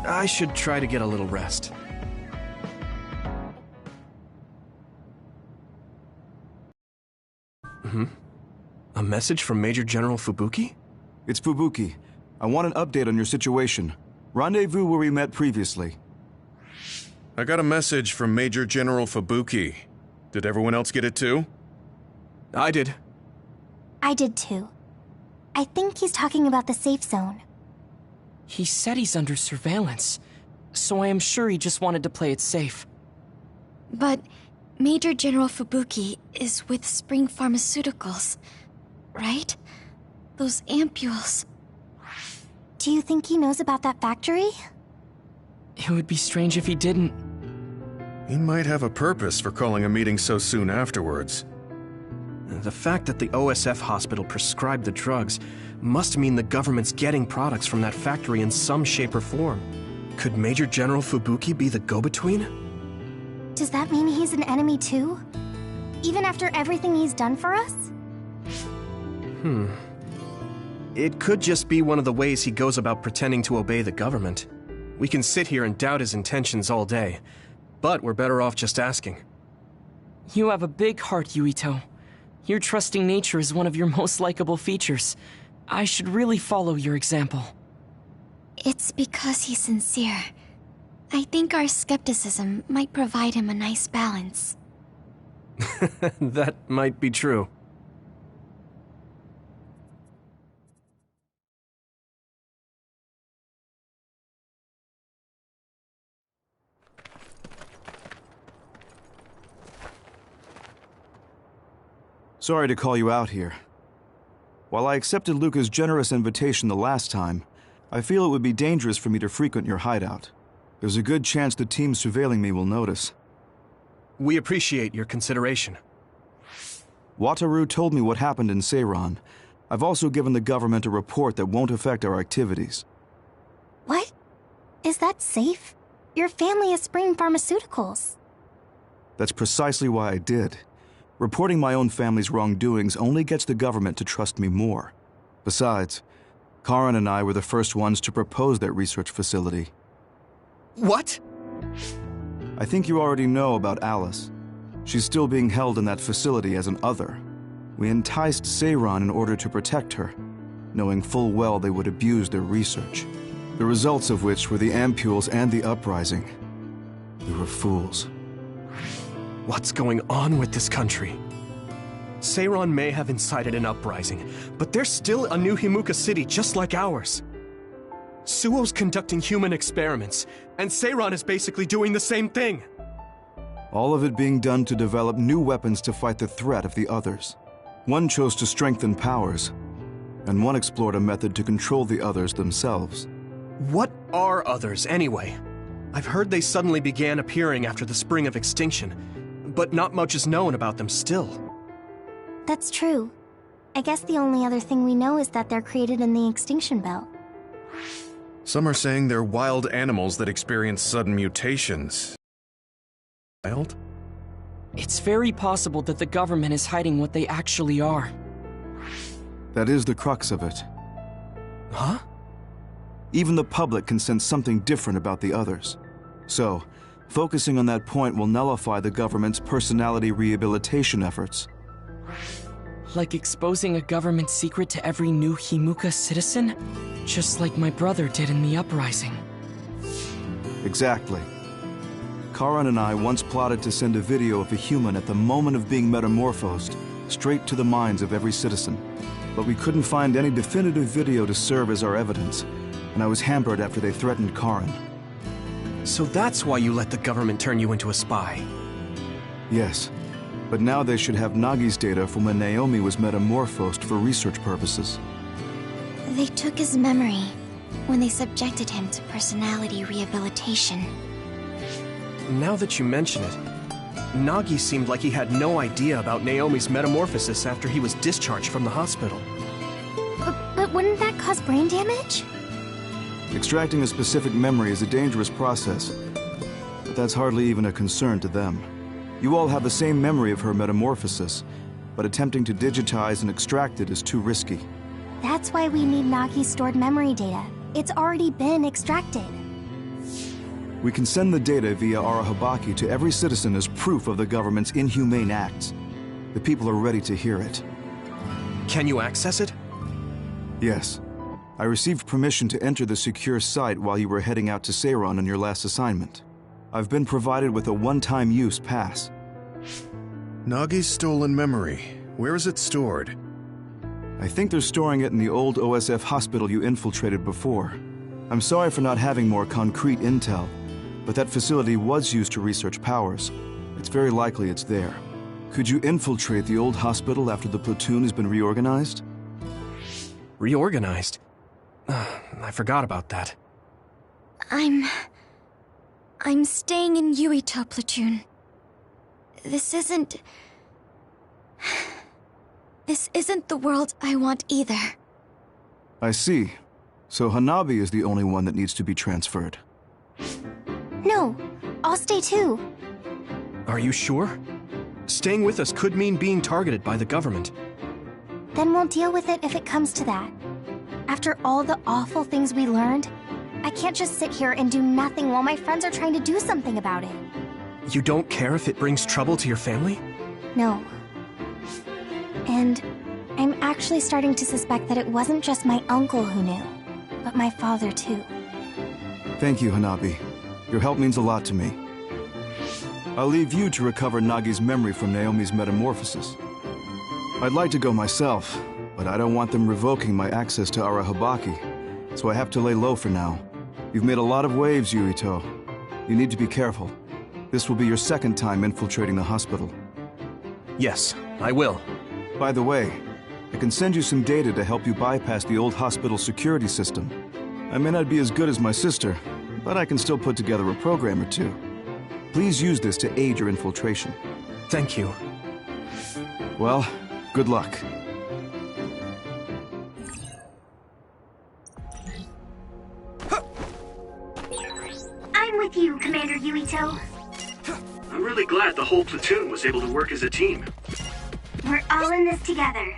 I should try to get a little rest. A message from Major General Fubuki? It's Fubuki. I want an update on your situation. Rendezvous where we met previously. I got a message from Major General Fubuki. Did everyone else get it too? I did. I did too. I think he's talking about the safe zone. He said he's under surveillance, so I am sure he just wanted to play it safe. But Major General Fubuki is with Spring Pharmaceuticals, right? Those ampules. Do you think he knows about that factory? It would be strange if he didn't. He might have a purpose for calling a meeting so soon afterwards. The fact that the OSF hospital prescribed the drugs must mean the government's getting products from that factory in some shape or form. Could Major General Fubuki be the go-between? Does that mean he's an enemy too? Even after everything he's done for us? It could just be one of the ways he goes about pretending to obey the government. We can sit here and doubt his intentions all day, but we're better off just asking. You have a big heart, Yuito. Your trusting nature is one of your most likable features. I should really follow your example. It's because he's sincere. I think our skepticism might provide him a nice balance. That might be true. Sorry to call you out here. While I accepted Luca's generous invitation the last time, I feel it would be dangerous for me to frequent your hideout. There's a good chance the team surveilling me will notice. We appreciate your consideration. Wataru told me what happened in Seiran. I've also given the government a report that won't affect our activities. What? Is that safe? Your family is Spring Pharmaceuticals. That's precisely why I did. Reporting my own family's wrongdoings only gets the government to trust me more. Besides, Karin and I were the first ones to propose that research facility. What? I think you already know about Alice. She's still being held in that facility as an other. We enticed Seiran in order to protect her, knowing full well they would abuse their research. The results of which were the ampules and the uprising. We were fools. What's going on with this country? Seiran may have incited an uprising, but there's still a new Himuka city just like ours. Suo's conducting human experiments, and Seiran is basically doing the same thing. All of it being done to develop new weapons to fight the threat of the others. One chose to strengthen powers, and one explored a method to control the others themselves. What are others, anyway? I've heard they suddenly began appearing after the Spring of Extinction, but not much is known about them still. That's true. I guess the only other thing we know is that they're created in the Extinction Belt. Some are saying they're wild animals that experience sudden mutations. Wild? It's very possible that the government is hiding what they actually are. That is the crux of it. Huh? Even the public can sense something different about the others. So, focusing on that point will nullify the government's personality rehabilitation efforts. Like exposing a government secret to every new Himuka citizen? Just like my brother did in the uprising. Exactly. Karin and I once plotted to send a video of a human at the moment of being metamorphosed straight to the minds of every citizen. But we couldn't find any definitive video to serve as our evidence, and I was hampered after they threatened Karin. So that's why you let the government turn you into a spy? Yes, but now they should have Nagi's data from when Naomi was metamorphosed for research purposes. They took his memory when they subjected him to personality rehabilitation. Now that you mention it, Nagi seemed like he had no idea about Naomi's metamorphosis after he was discharged from the hospital. But wouldn't that cause brain damage? Extracting a specific memory is a dangerous process, but that's hardly even a concern to them. You all have the same memory of her metamorphosis, but attempting to digitize and extract it is too risky. That's why we need Nagi's stored memory data. It's already been extracted. We can send the data via Arahabaki to every citizen as proof of the government's inhumane acts. The people are ready to hear it. Can you access it? Yes. I received permission to enter the secure site while you were heading out to Seiron on your last assignment. I've been provided with a one-time use pass. Nagi's stolen memory. Where is it stored? I think they're storing it in the old OSF hospital you infiltrated before. I'm sorry for not having more concrete intel, but that facility was used to research powers. It's very likely it's there. Could you infiltrate the old hospital after the platoon has been reorganized? Reorganized? I forgot about that. I'm staying in Yuito platoon. This isn't the world I want either. I see. So Hanabi is the only one that needs to be transferred. No, I'll stay too. Are you sure? Staying with us could mean being targeted by the government. Then we'll deal with it if it comes to that. After all the awful things we learned, I can't just sit here and do nothing while my friends are trying to do something about it. You don't care if it brings trouble to your family? No. And I'm actually starting to suspect that it wasn't just my uncle who knew, but my father too. Thank you, Hanabi. Your help means a lot to me. I'll leave you to recover Nagi's memory from Naomi's metamorphosis. I'd like to go myself, but I don't want them revoking my access to Arahabaki, so I have to lay low for now. You've made a lot of waves, Yuito. You need to be careful. This will be your second time infiltrating the hospital. Yes, I will. By the way, I can send you some data to help you bypass the old hospital security system. I may not be as good as my sister, but I can still put together a program or two. Please use this to aid your infiltration. Thank you. Well, good luck. I'm with you, Commander Yuito. I'm really glad the whole platoon was able to work as a team. We're all in this together.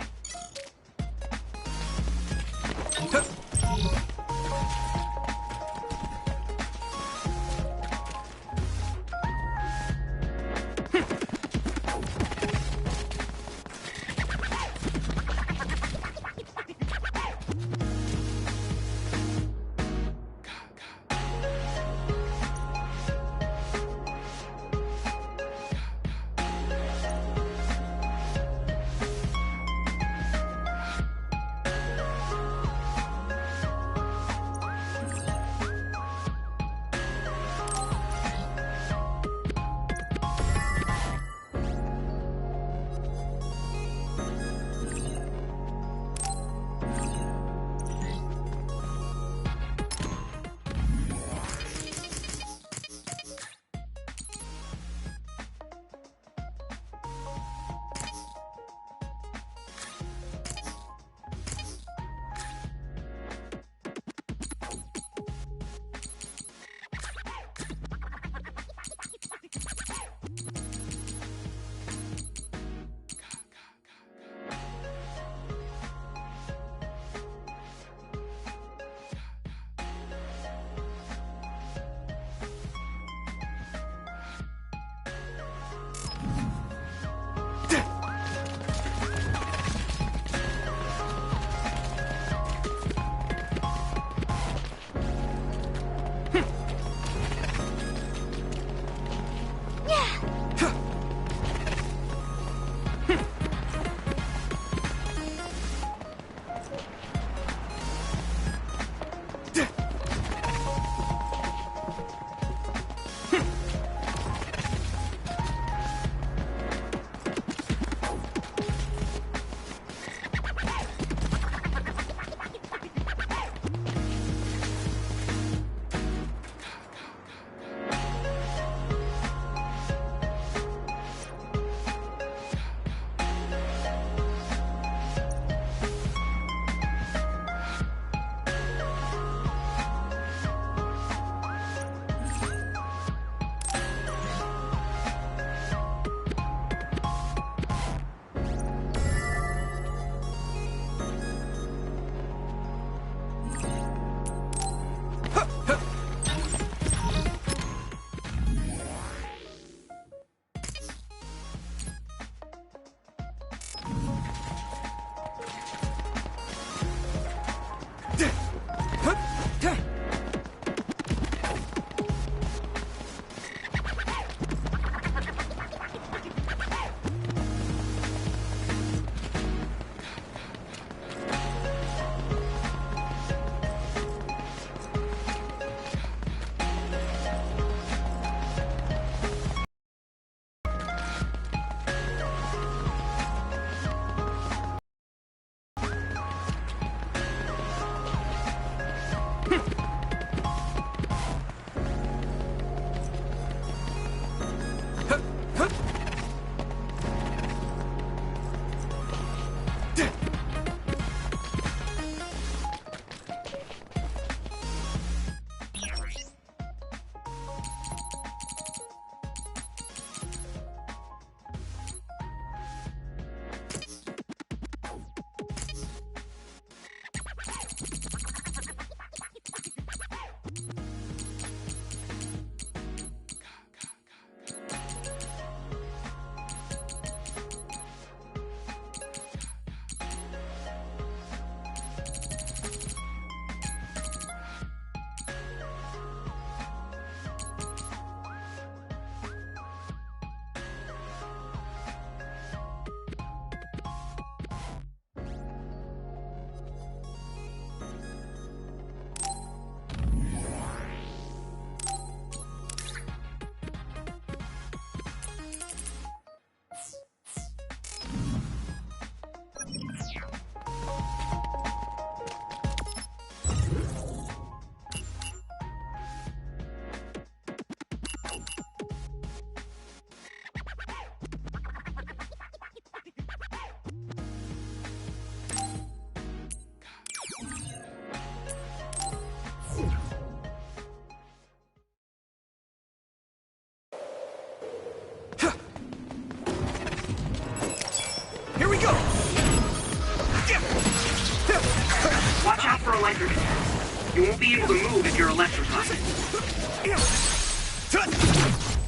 for electric attacks. You won't be able to move if you're electrified.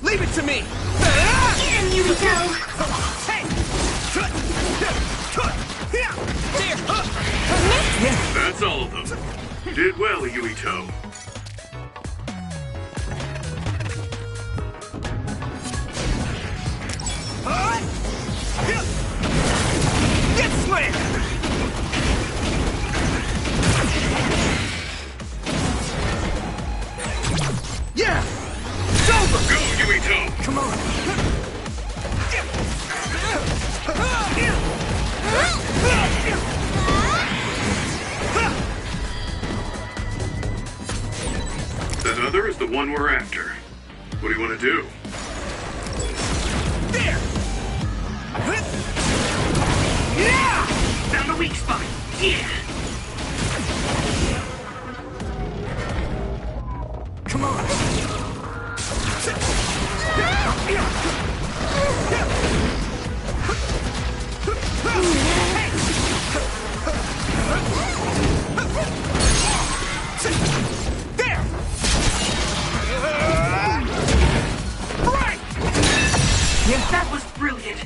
Leave it to me! Get him, Yuito! Hey! That's all of them. You did well, Yuito. Get slammed! Yeah! It's over! Go, Yuito! Come on! That other is the one we're after. What do you want to do? There! Yeah! Found a weak spot. Yeah! Come on! There! Right! Yeah. That was brilliant.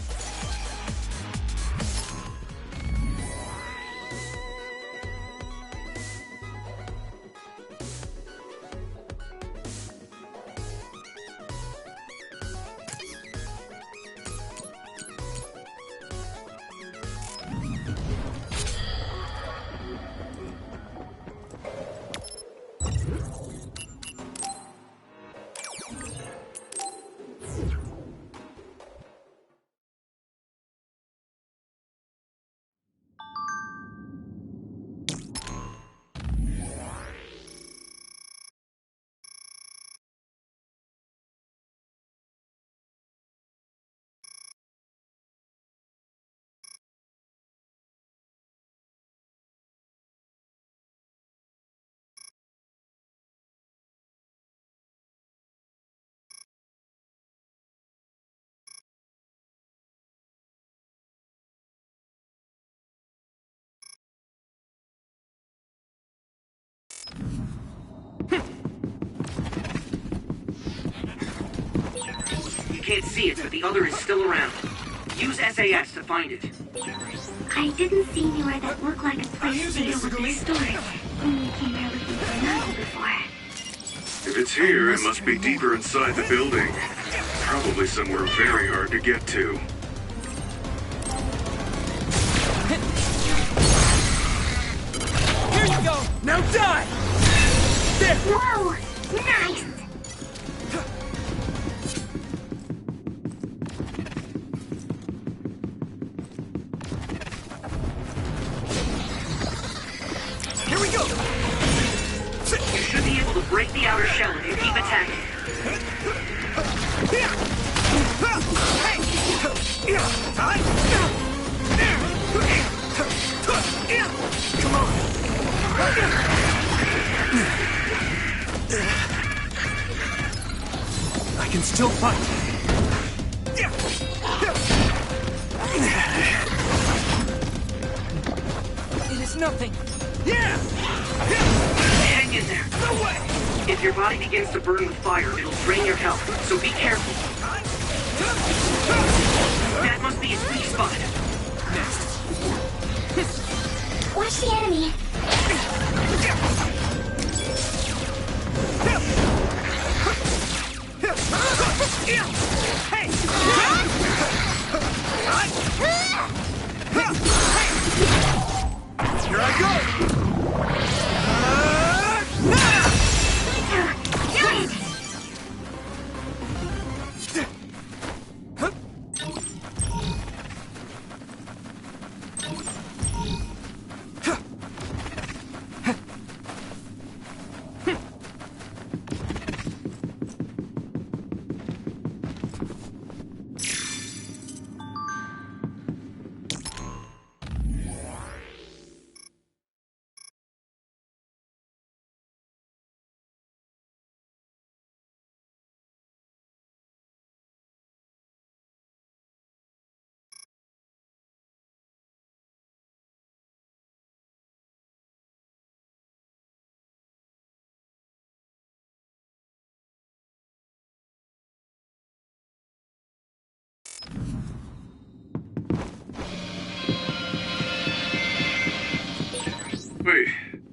You can't see it, but the other is still around. Use SAS to find it. I didn't see anywhere that looked like a place to be able to store it. We came here looking for nothing before. If it's here, it must be deeper inside the building. Probably somewhere very hard to get to. Here you go! Now die! There! Whoa! Nice! Here we go! You should be able to break the outer shell if you keep attacking. Come on! I can still fight! It is nothing. Yeah! Hang in there. No way! If your body begins to burn with fire, it'll drain your health, so be careful. That must be its weak spot. Watch the enemy! Hey! Here I go! Do it!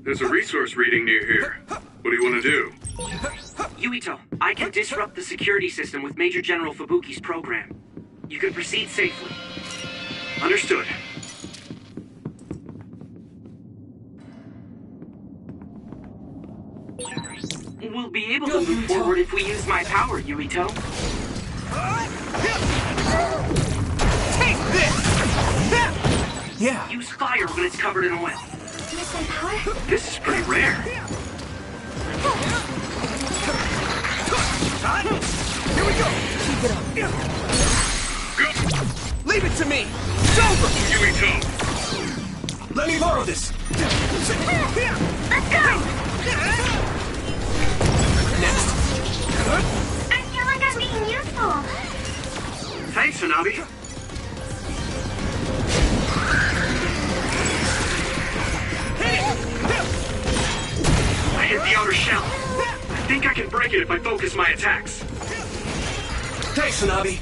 There's a resource reading near here. What do you want to do? Yuito, I can disrupt the security system with Major General Fubuki's program. You can proceed safely. Understood. We'll be able to move forward if we use my power, Yuito. Take this! Yeah. Use fire when it's covered in oil. Use my power? This is pretty rare. Here we go! Keep it up. Go! Leave it to me! It's over! Yuito! Let me borrow this! Let's go! Next! I feel like I'm being useful. Thanks, Hanabi. I hit the outer shell. I think I can break it if I focus my attacks. Thanks, Hanabi.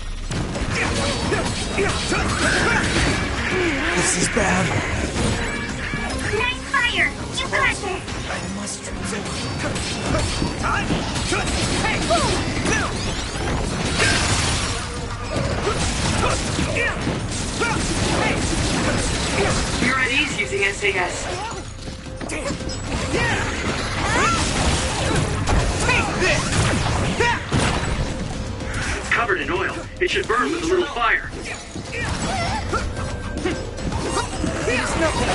This is bad. Nice fire. You got this. I must You're at ease using SAS. Take this! It's covered in oil. It should burn with a little fire. It's nothing.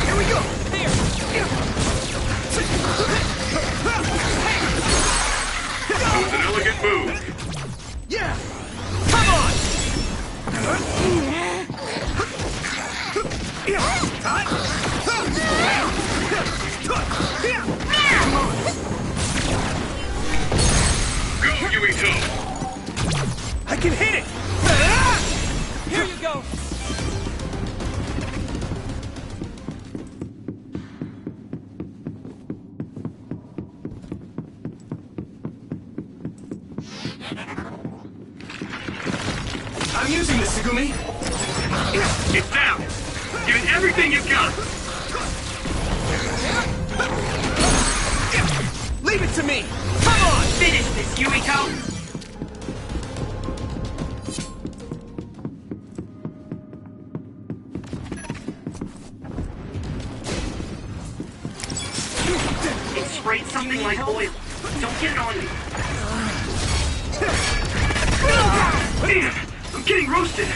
Here we go. There. That was an elegant move. Yeah. Come on. Go, Yuito! I can hit it. Here you go. I'm using this, Segumi. It's down. Give it everything you've got. Leave it to me. Come on. Finish this, Yuito. It sprayed something like oil. Don't get it on me. Damn, I'm getting roasted.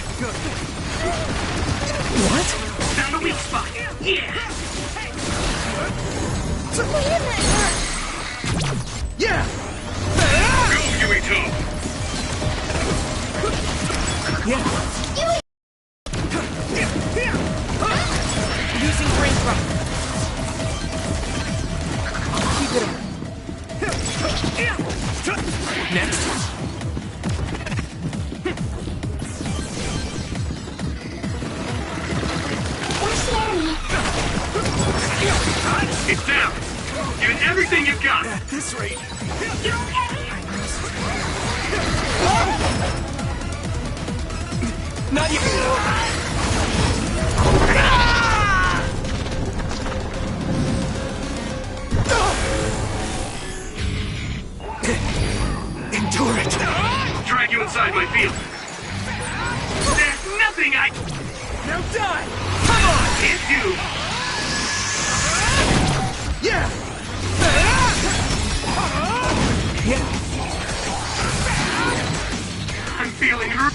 What? Found a weak spot. Yeah. Yeah. Go, Yuito! Yeah. Using brain drop. Keep it up. Next. Where's the enemy? It's down. Give it everything you've got. At this rate. You okay? Not yet. Endure it. Drag you inside my field. There's nothing I Now die. Come on. can't do. Yeah. Yeah. I'm feeling hurt.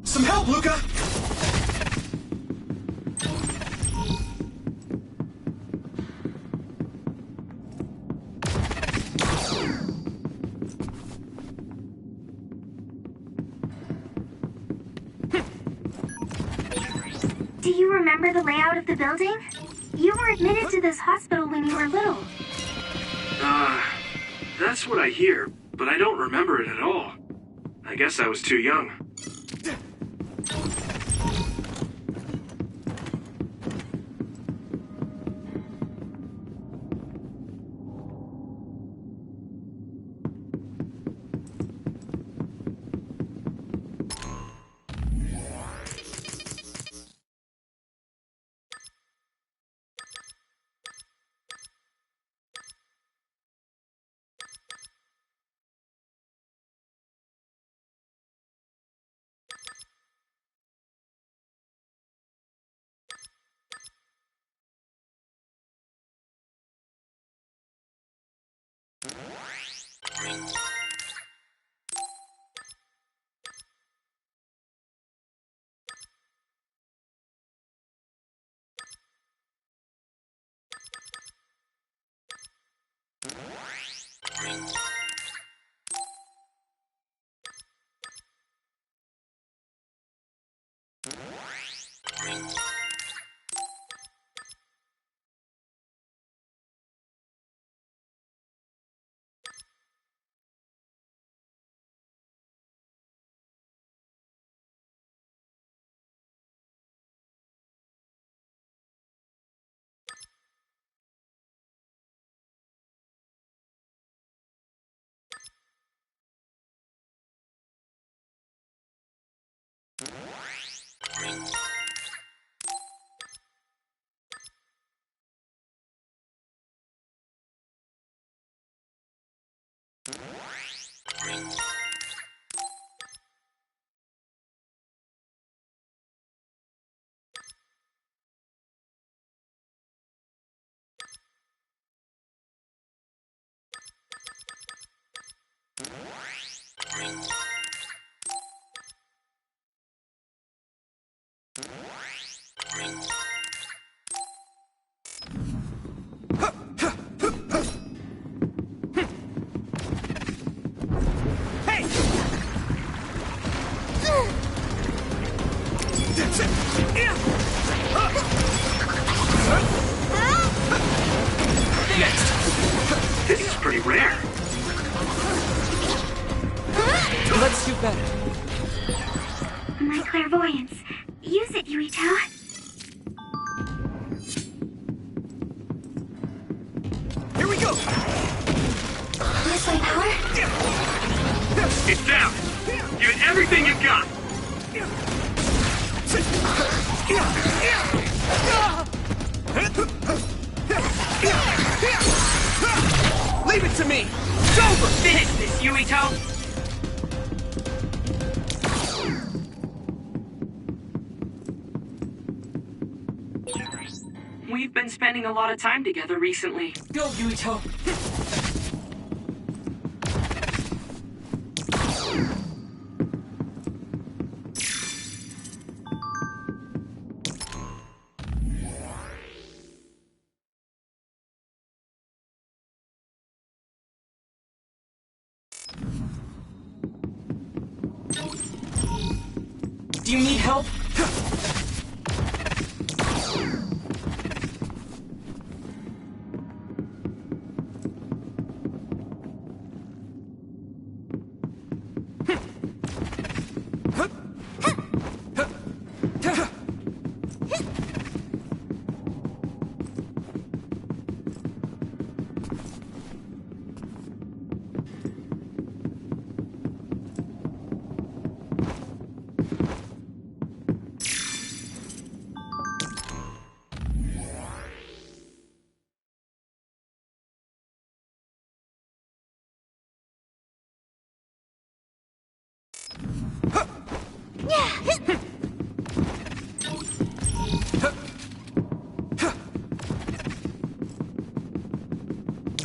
Some help, Luca. Do you remember the layout of the building? You were admitted to this hospital when you were little. That's what I hear, but I don't remember it at all. I guess I was too young. do better. My clairvoyance. Use it, Yuito. Here we go! This way, power? It's down! Give it everything you've got! Leave it to me! It's over! Finish this, Yuito! We've been spending a lot of time together recently. Go, Yuito. Do you need help?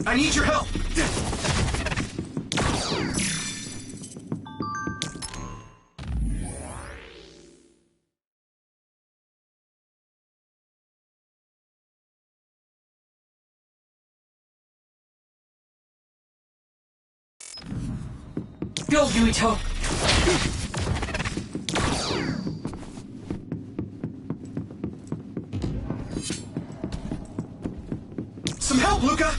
I need your help! Go, Yuito. Some help, Luca!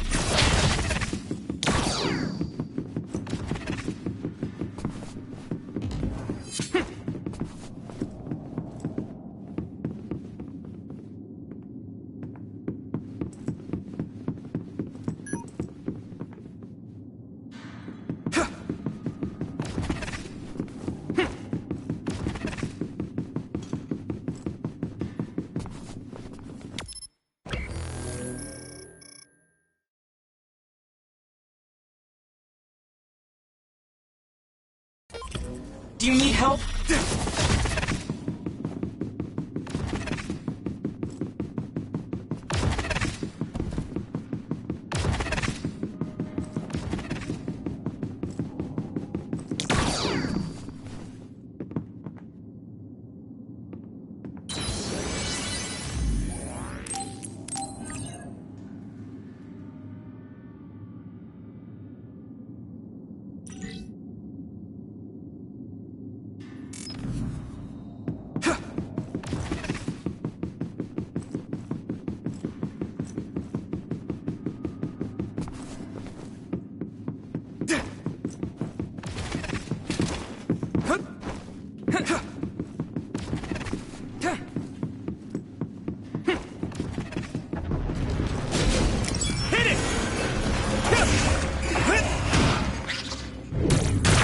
Do you need help?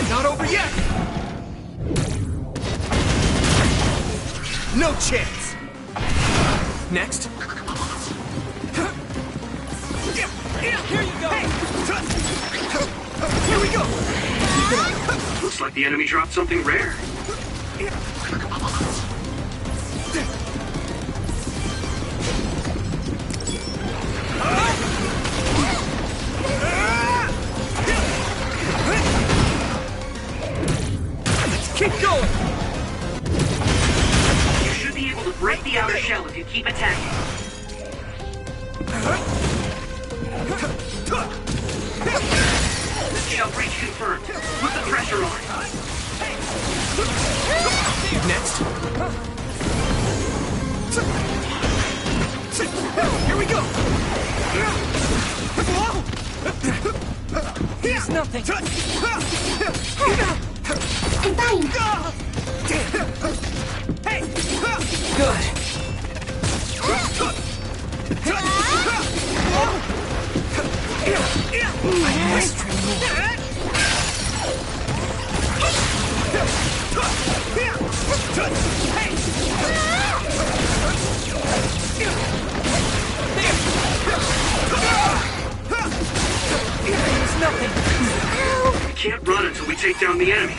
Not over yet! No chance! Next. Here you go! Here we go! Looks like the enemy dropped something rare. Keep going! You should be able to break the outer shell if you keep attacking. Shell breach confirmed. Put the pressure on. Next. Here we go! It's nothing. I'm fine. Hey! Good. I must train more. There's nothing. We can't run until we take down the enemy.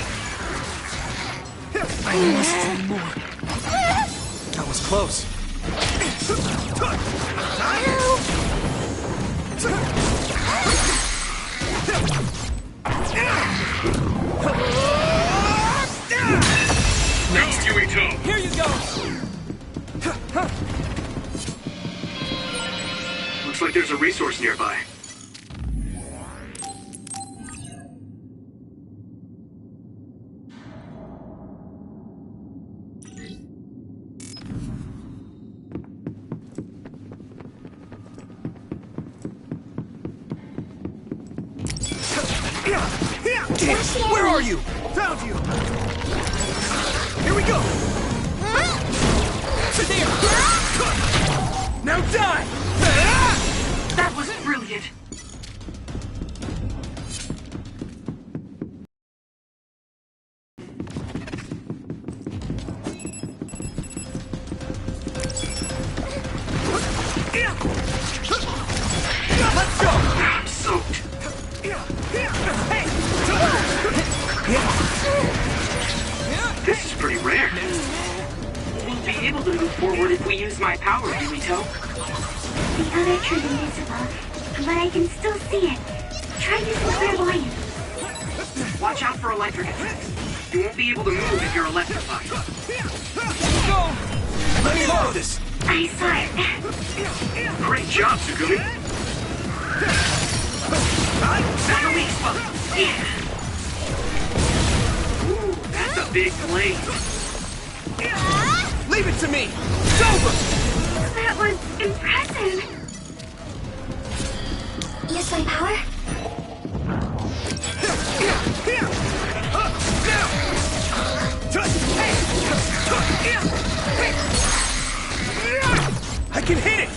I must train more. That was close. Next, Yuito! Here you go. Looks like there's a resource nearby. Where are you? Found you! Here we go! Now die! That was brilliant! Let's go! I'm soaked. This is pretty rare. We'll be able to move forward if we use my power, Yuito. The other tree is invisible, but I can still see it. Try using clairvoyance. Watch out for electric effects. You won't be able to move if you're electrified. Go! Let me borrow this! I saw it. Great job, Tsugumi. That's a weak spot. Yeah. Ooh, that's a big blade. Leave it to me! It's over! That was impressive. Use my power? I can hit it!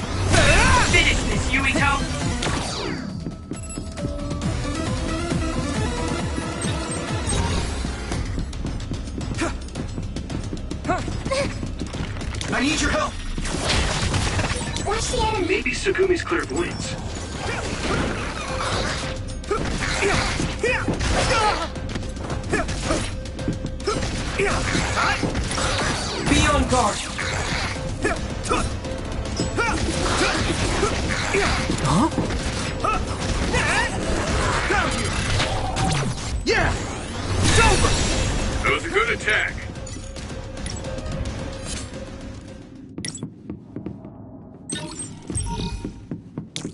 Finish this, Yuito! I need your help! Watch the enemy. Maybe Tsugumi's clairvoyance. Be on guard. Huh? Found you! Yeah! It's over! That was a good attack.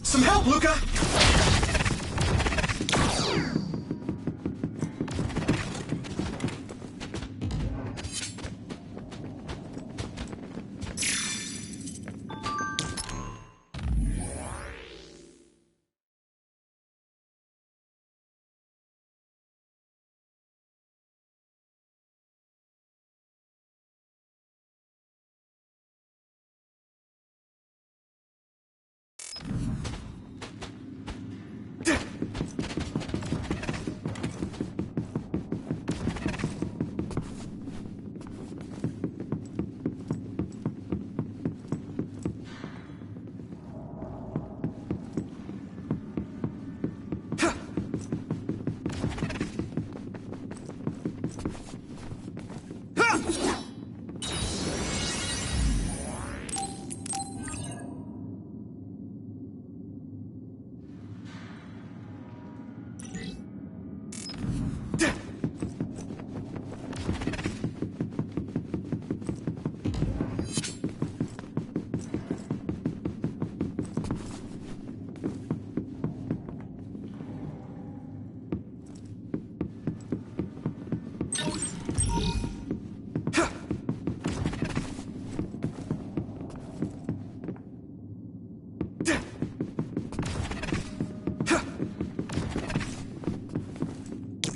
Some help, Luca!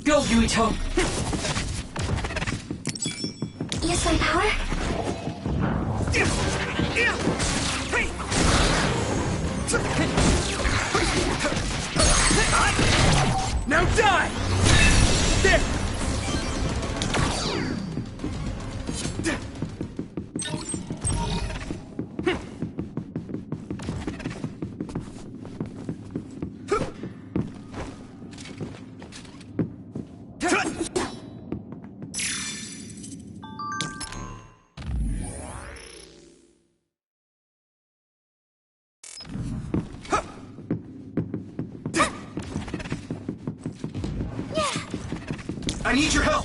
Go, Yuito. I need your help!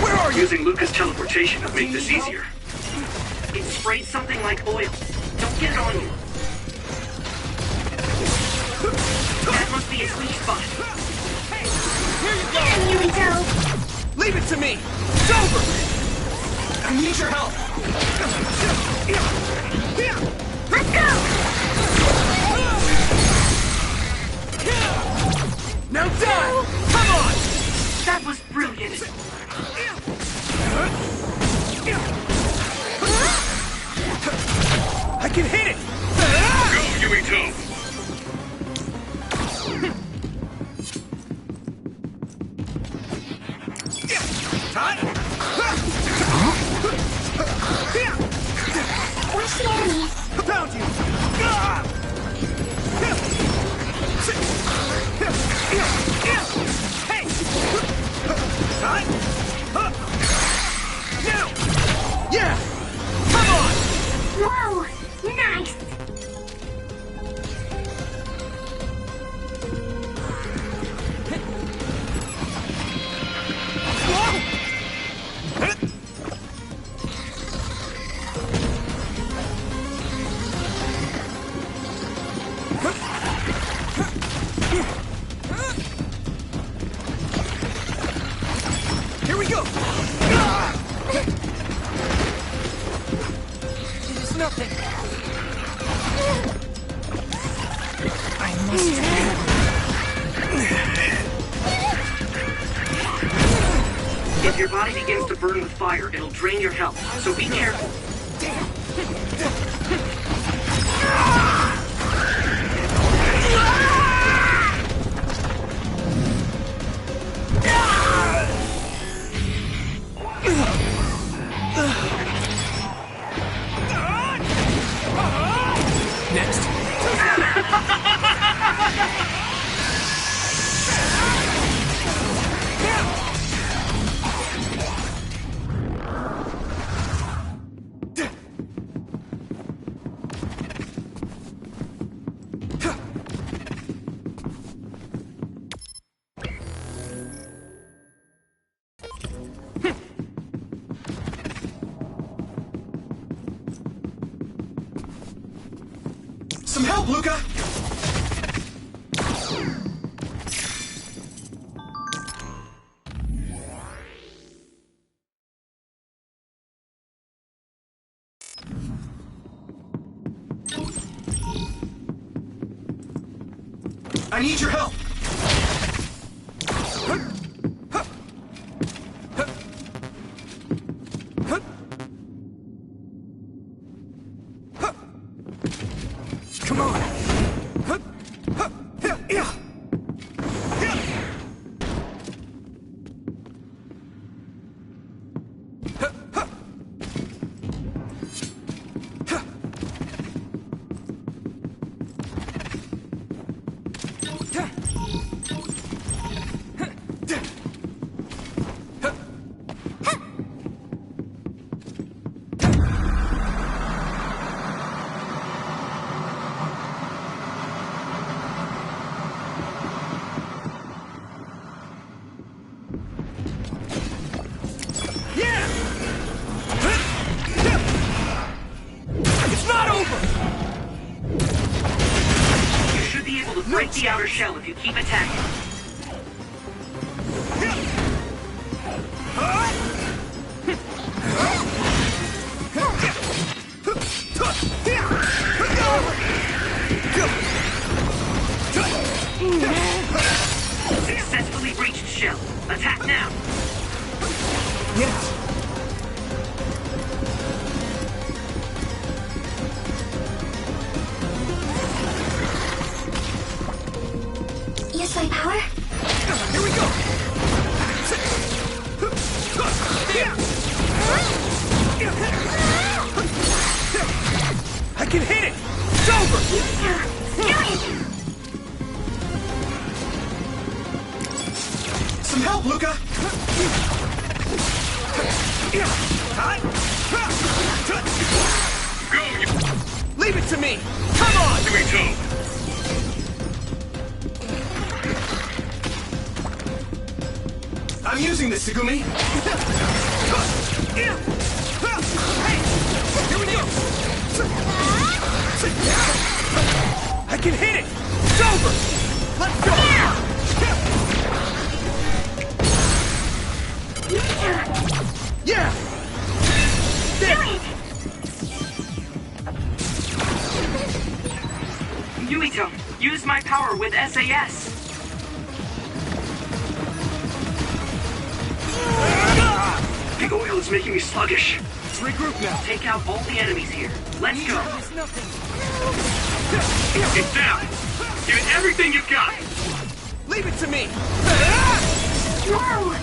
Where are you? Using Luca's teleportation to make this easier. It sprayed something like oil. Don't get it on you. That must be its weak spot. Here you go! Leave it to me! It's over! I need your help! Let's go! Now done! Come on! That was brilliant. I can hit it! Go, Yuito! Where's the enemy? Found you! Hey! Now! Yeah! Come on! Whoa! Nice! Here we go! It is nothing. I must. If your body begins to burn with fire, it'll drain your health, so be careful. Next. Some help, Luca! I need your help! Come on! Break the outer shell if you keep attacking. Successfully breached shell. Attack now. Yes. Use my power? Here we go! I can hit it! It's over! Some help, Luca! Go, you... Leave it to me! Come on! Yuito! I'm using this, Tsugumi! Hey! Here we go! I can hit it! It's over! Let's go! Yeah! There! Yuito, use my power with SAS. The oil is making me sluggish. Let's regroup now. Take out all the enemies here. Let's go. Get down! Give it everything you've got! Leave it to me! Whoa!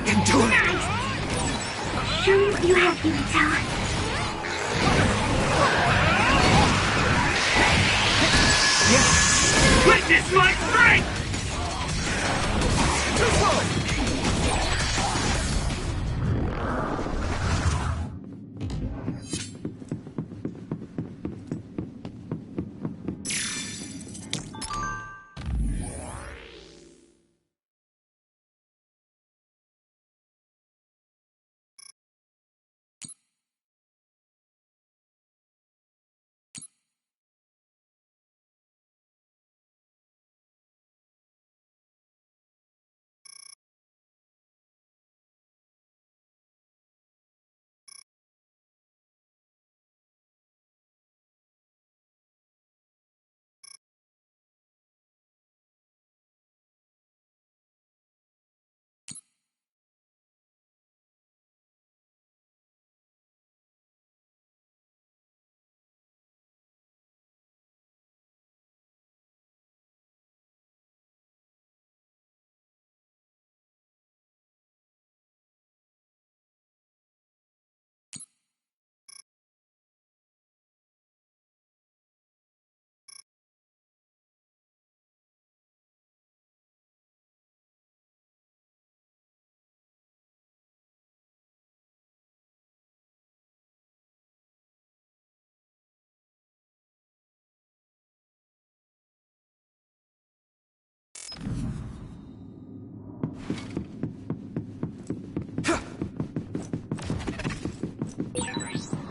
Can do it! Show me what you have, Yuito. Witness my strength! Too slow!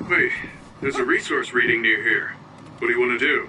Wait, there's a resource reading near here. What do you want to do?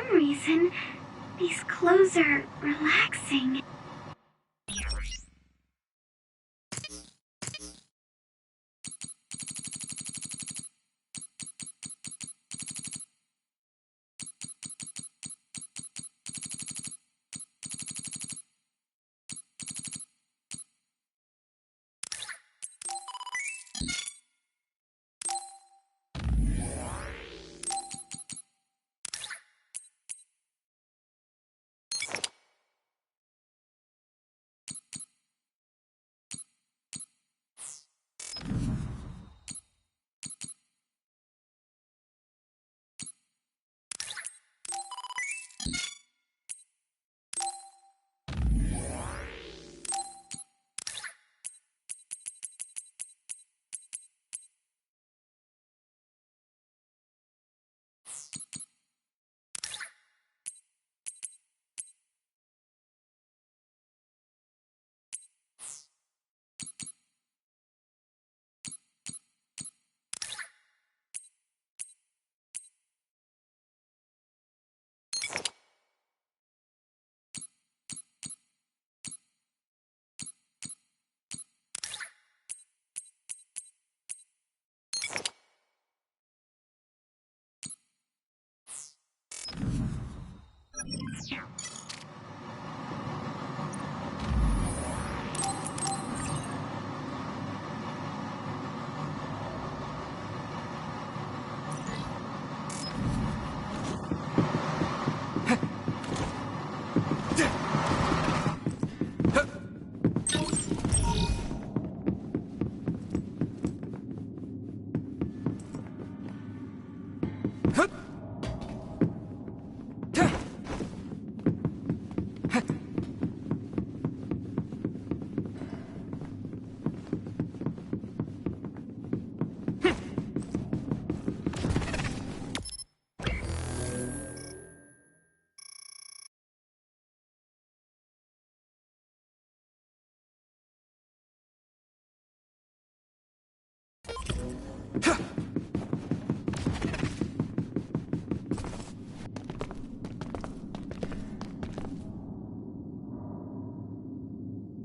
some reason, these clothes are relaxing.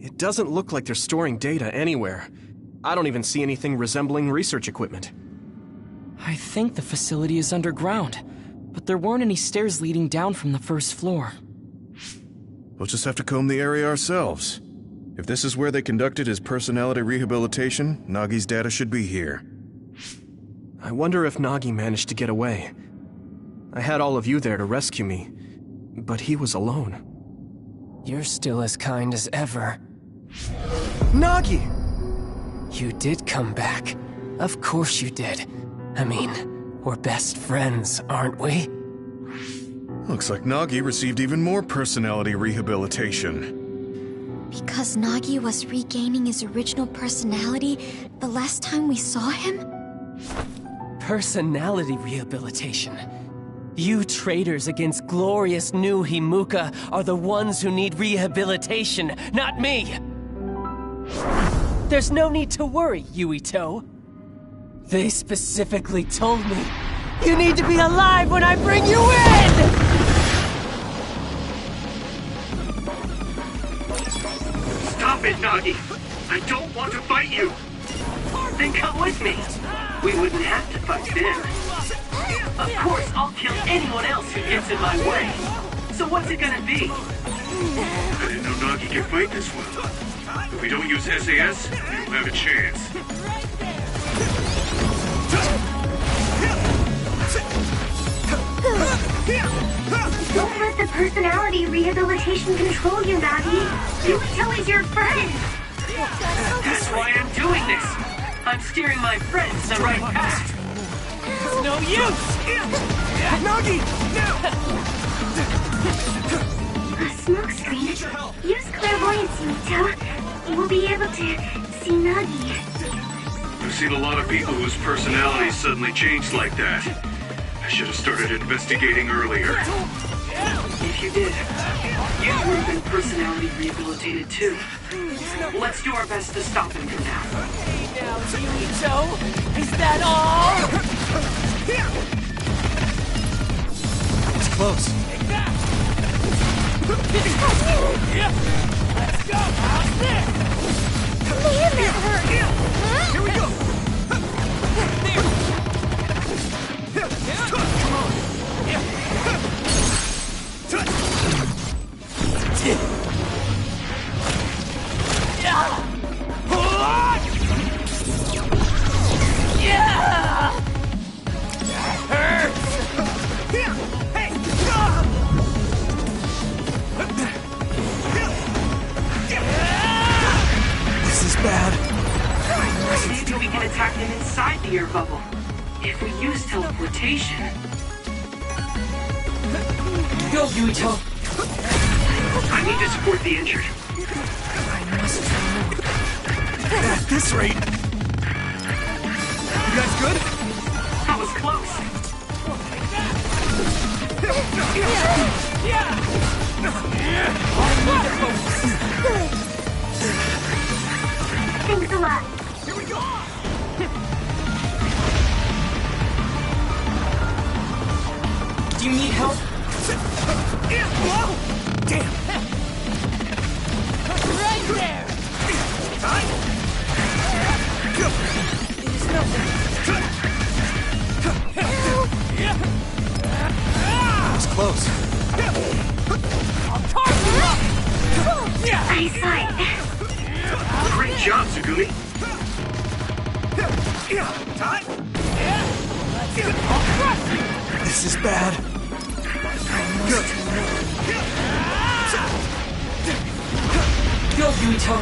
It doesn't look like they're storing data anywhere. I don't even see anything resembling research equipment. I think the facility is underground, but there weren't any stairs leading down from the first floor. We'll just have to comb the area ourselves. If this is where they conducted his personality rehabilitation, Nagi's data should be here. I wonder if Nagi managed to get away. I had all of you there to rescue me, but he was alone. You're still as kind as ever. Nagi! You did come back. Of course you did. I mean, we're best friends, aren't we? Looks like Nagi received even more personality rehabilitation. Because Nagi was regaining his original personality the last time we saw him? Personality rehabilitation. You traitors against glorious new Himuka are the ones who need rehabilitation, not me! There's no need to worry, Yuito. They specifically told me, you need to be alive when I bring you in! Stop it, Nagi! I don't want to fight you! Then come with me! We wouldn't have to fight then. Of course, I'll kill anyone else who gets in my way. So what's it gonna be? I didn't know Nagi can fight this well. If we don't use SAS, we don't have a chance. Don't let the personality rehabilitation control you, Nagi. Yuito is your friend. That's why I'm doing this. I'm steering my friends the right path. It's no use! Nagi! A smoke screen. Use clairvoyance, Yuito. We'll be able to see Nagi. I've seen a lot of people whose personalities suddenly changed like that. I should have started investigating earlier. If you did, you would have been personality rehabilitated too. Let's do our best to stop him for now. Hey now, Yuito! Is that all? close. Let's go! How's this? Man, that hurt! Here we go! Come on! This is bad. Maybe we can attack him inside the air bubble. If we use teleportation. Go, Yuito! I need to support the injured. I must remove. At this rate... You guys good? That was close. Thanks a lot. Here we go! Do you need help? Damn! Right there! It is nothing. That was close. I'll carve you up! Nice fight. Great job, Tsugumi. This is bad. Good. Go, Yuito!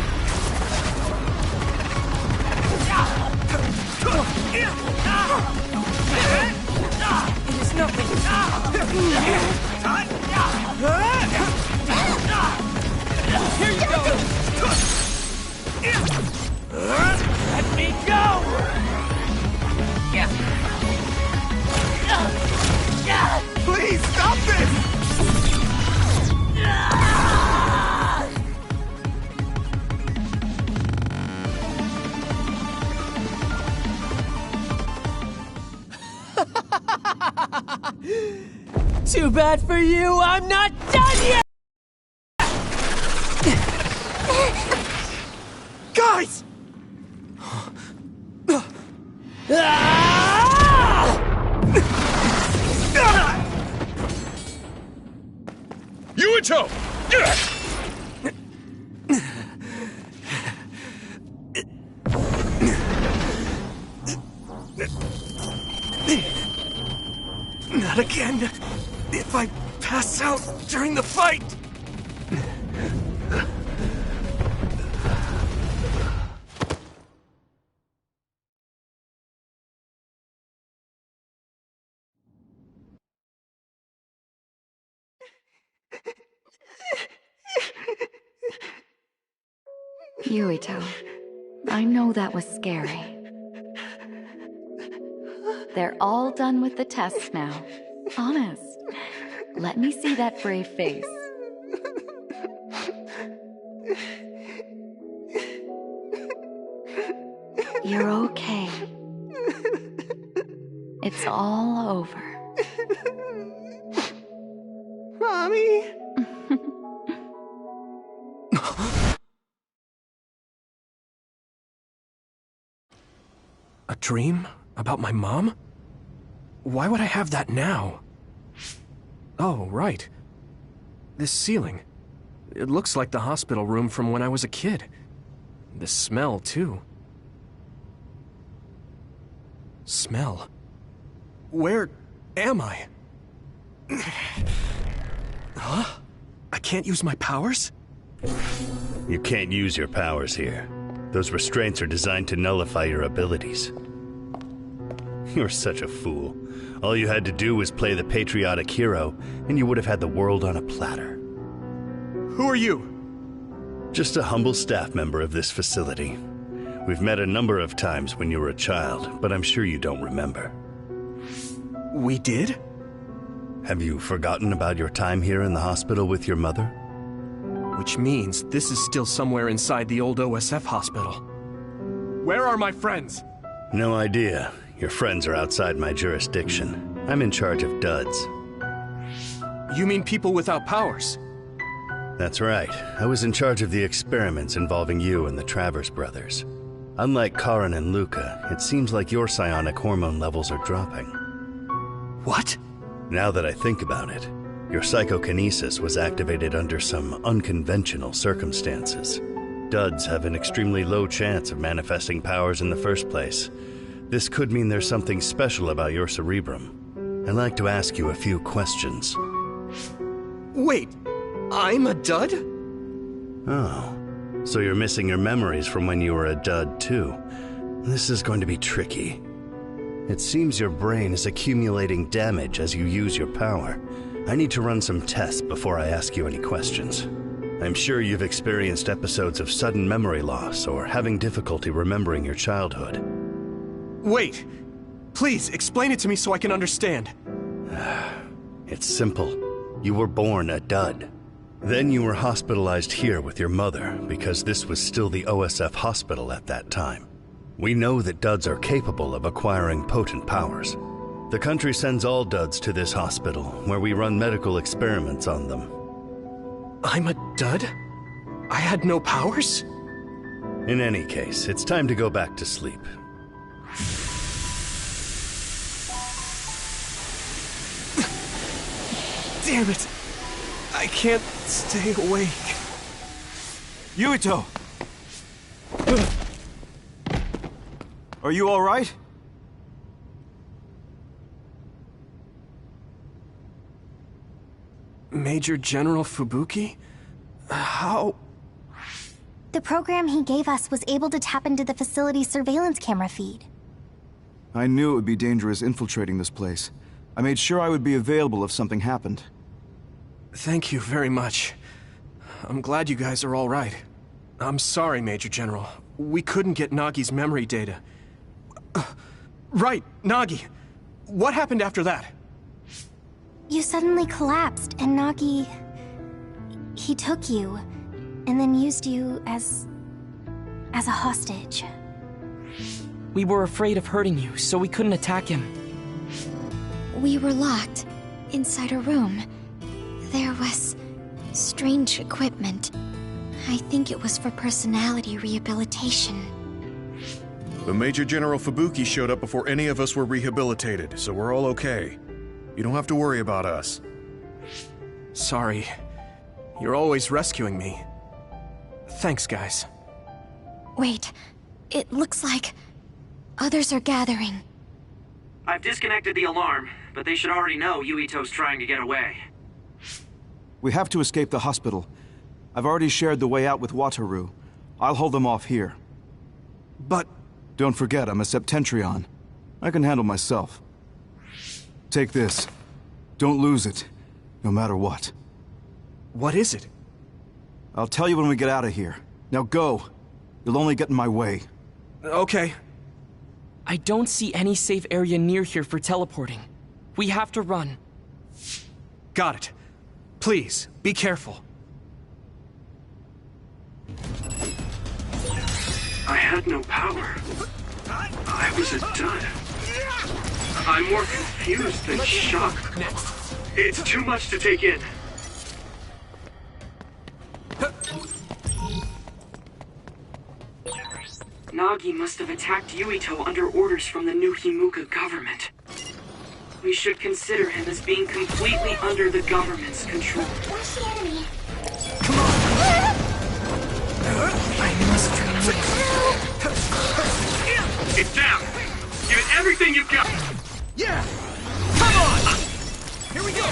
It is nothing. Here you go! Let me go! Please, stop this! Too bad for you, I'm not done yet! Guys! Yuito! Not again. If I pass out during the fight. Yuito, I know that was scary. They're all done with the tests now. Honest. Let me see that brave face. You're okay. It's all over. Mommy? A dream? About my mom? Why would I have that now? Oh, right. This ceiling. It looks like the hospital room from when I was a kid. The smell, too. Smell? Where am I? Huh? I can't use my powers? You can't use your powers here. Those restraints are designed to nullify your abilities. You're such a fool. All you had to do was play the patriotic hero, and you would have had the world on a platter. Who are you? Just a humble staff member of this facility. We've met a number of times when you were a child, but I'm sure you don't remember. We did? Have you forgotten about your time here in the hospital with your mother? Which means this is still somewhere inside the old OSF hospital. Where are my friends? No idea. Your friends are outside my jurisdiction. I'm in charge of duds. You mean people without powers? That's right. I was in charge of the experiments involving you and the Travers brothers. Unlike Karin and Luca, it seems like your psionic hormone levels are dropping. What? Now that I think about it, your psychokinesis was activated under some unconventional circumstances. Duds have an extremely low chance of manifesting powers in the first place. This could mean there's something special about your cerebrum. I'd like to ask you a few questions. Wait, I'm a dud? Oh, so you're missing your memories from when you were a dud too. This is going to be tricky. It seems your brain is accumulating damage as you use your power. I need to run some tests before I ask you any questions. I'm sure you've experienced episodes of sudden memory loss or having difficulty remembering your childhood. Wait, please explain it to me so I can understand. It's simple. You were born a dud. Then you were hospitalized here with your mother because this was still the OSF hospital at that time. We know that duds are capable of acquiring potent powers. The country sends all duds to this hospital, where we run medical experiments on them. I'm a dud? I had no powers? In any case, it's time to go back to sleep. Damn it! I can't stay awake. Yuito! Are you all right? Major General Fubuki? How? The program he gave us was able to tap into the facility's surveillance camera feed. I knew it would be dangerous infiltrating this place. I made sure I would be available if something happened. Thank you very much. I'm glad you guys are all right. I'm sorry, Major General. We couldn't get Nagi's memory data. Right, Nagi. What happened after that? You suddenly collapsed, and Nagi... he took you, and then used you as a hostage. We were afraid of hurting you, so we couldn't attack him. We were locked inside a room. There was strange equipment. I think it was for personality rehabilitation. But Major General Fubuki showed up before any of us were rehabilitated, so we're all okay. You don't have to worry about us. Sorry. You're always rescuing me. Thanks, guys. Wait, it looks like others are gathering. I've disconnected the alarm, but they should already know Yuito's trying to get away. We have to escape the hospital. I've already shared the way out with Wataru. I'll hold them off here. But... Don't forget, I'm a Septentrion. I can handle myself. Take this. Don't lose it, no matter what. What is it? I'll tell you when we get out of here. Now go. You'll only get in my way. Okay. I don't see any safe area near here for teleporting. We have to run. Got it. Please, be careful. I had no power. I was a dud. I'm more confused than shocked. It's too much to take in. Nagi must have attacked Yuito under orders from the new Himuka government. We should consider him as being completely under the government's control. Watch the enemy. I must remove. It's down! Give it everything you've got! Yeah! Come on! Here we go!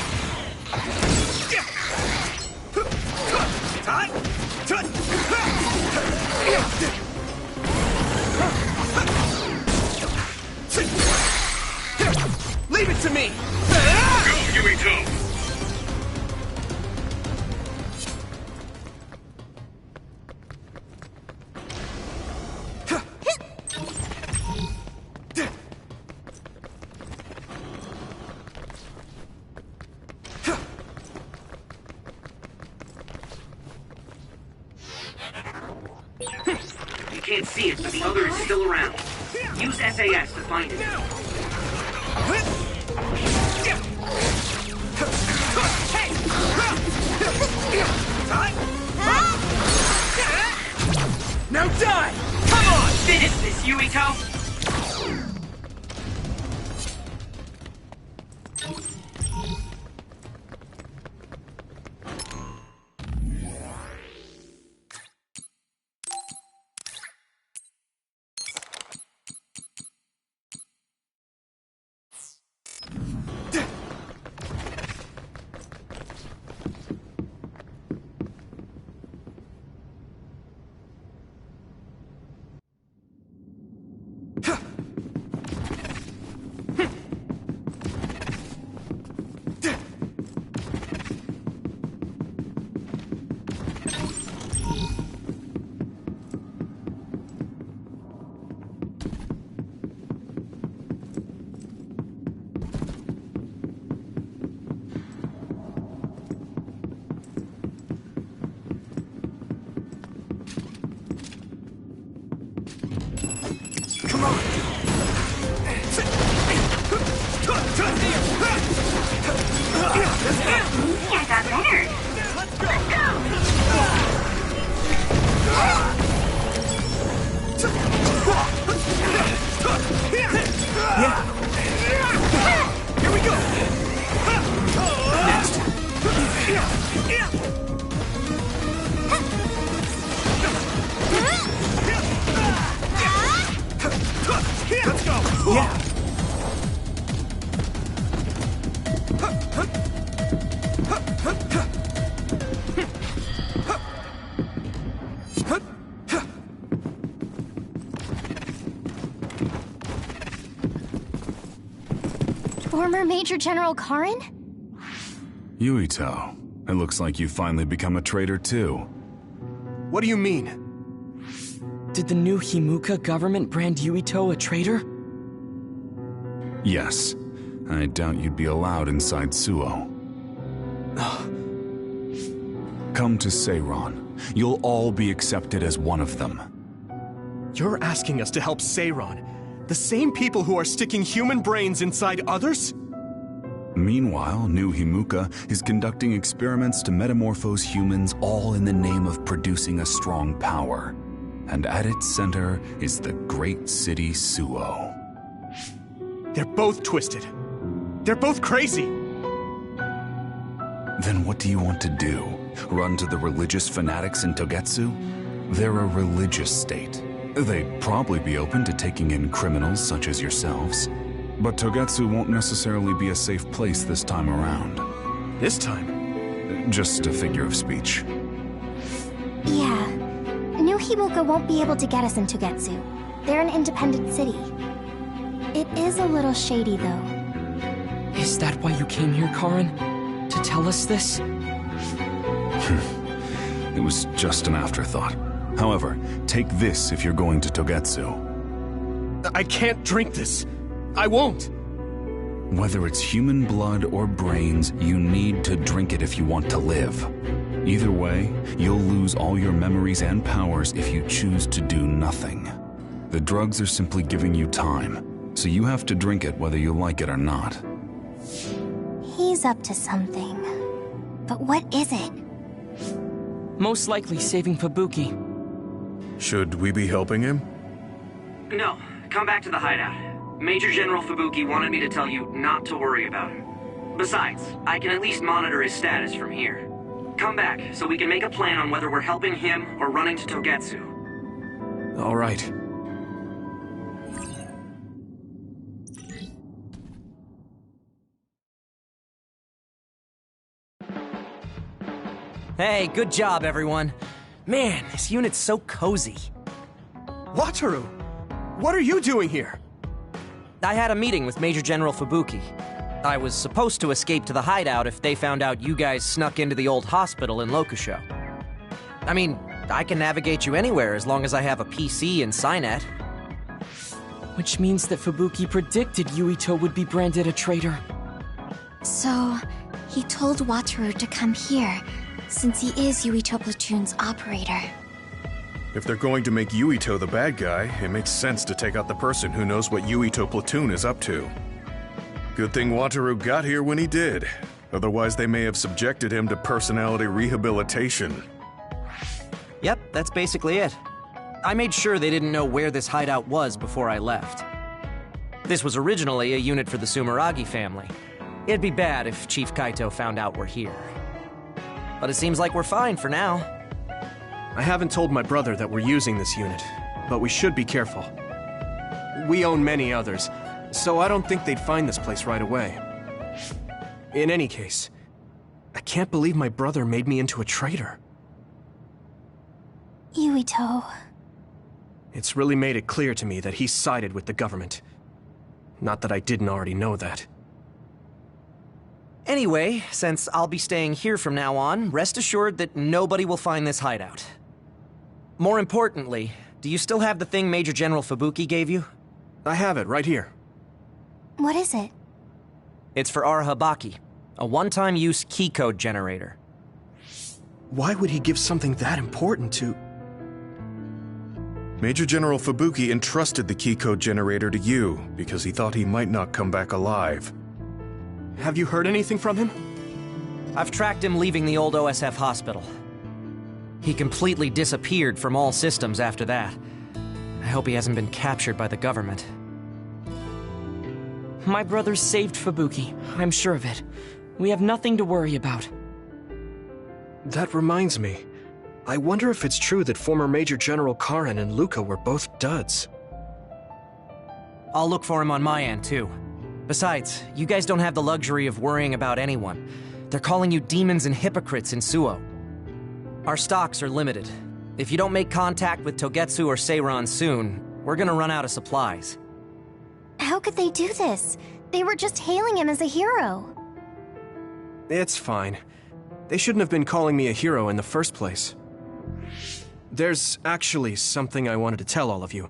Leave it to me! Go, Yuito! You can't see it, but the other is still around. Use SAS to find it. Hey! Yuito? I got better. Let's Here we go! Next! Let's go! Yeah! Former Major General Karin? Yuito, it looks like you finally become a traitor too. What do you mean? Did the new Himuka government brand Yuito a traitor? Yes. I doubt you'd be allowed inside Suo. Come to Seiron. You'll all be accepted as one of them. You're asking us to help Seiron, the same people who are sticking human brains inside others? Meanwhile, New Himuka is conducting experiments to metamorphose humans, all in the name of producing a strong power. And at its center is the great city Suo. They're both twisted. They're both crazy. Then what do you want to do? Run to the religious fanatics in Togetsu? They're a religious state. They'd probably be open to taking in criminals such as yourselves. But Togetsu won't necessarily be a safe place this time around. This time? Just a figure of speech. Yeah. New Himuka won't be able to get us in Togetsu. They're an independent city. It is a little shady, though. Is that why you came here, Karin? To tell us this? It was just an afterthought. However, take this if you're going to Togetsu. I can't drink this. I won't. Whether it's human blood or brains, you need to drink it if you want to live. Either way, you'll lose all your memories and powers if you choose to do nothing. The drugs are simply giving you time, so you have to drink it whether you like it or not. He's up to something. But what is it? Most likely saving Fubuki. Should we be helping him? No, come back to the hideout. Major General Fubuki wanted me to tell you not to worry about him. Besides, I can at least monitor his status from here. Come back, so we can make a plan on whether we're helping him or running to Togetsu. All right. Hey, good job, everyone. Man, this unit's so cozy. Wataru! What are you doing here? I had a meeting with Major General Fubuki. I was supposed to escape to the hideout if they found out you guys snuck into the old hospital in Lokusho. I mean, I can navigate you anywhere as long as I have a PC and Cynet. Which means that Fubuki predicted Yuito would be branded a traitor. So, he told Wataru to come here, since he is Yuito Platoon's operator. If they're going to make Yuito the bad guy, it makes sense to take out the person who knows what Yuito Platoon is up to. Good thing Wataru got here when he did. Otherwise, they may have subjected him to personality rehabilitation. Yep, that's basically it. I made sure they didn't know where this hideout was before I left. This was originally a unit for the Sumeragi family. It'd be bad if Chief Kaito found out we're here. But it seems like we're fine for now. I haven't told my brother that we're using this unit, but we should be careful. We own many others, so I don't think they'd find this place right away. In any case, I can't believe my brother made me into a traitor. Yuito. It's really made it clear to me that he sided with the government. Not that I didn't already know that. Anyway, since I'll be staying here from now on, rest assured that nobody will find this hideout. More importantly, do you still have the thing Major General Fubuki gave you? I have it right here. What is it? It's for our Habaki, a one-time use key code generator. Why would he give something that important to... Major General Fubuki entrusted the key code generator to you because he thought he might not come back alive. Have you heard anything from him? I've tracked him leaving the old OSF hospital. He completely disappeared from all systems after that. I hope he hasn't been captured by the government. My brother saved Fubuki, I'm sure of it. We have nothing to worry about. That reminds me. I wonder if it's true that former Major General Karen and Luca were both duds. I'll look for him on my end, too. Besides, you guys don't have the luxury of worrying about anyone. They're calling you demons and hypocrites in Suo. Our stocks are limited. If you don't make contact with Togetsu or Seiran soon, we're gonna run out of supplies. How could they do this? They were just hailing him as a hero. It's fine. They shouldn't have been calling me a hero in the first place. There's actually something I wanted to tell all of you.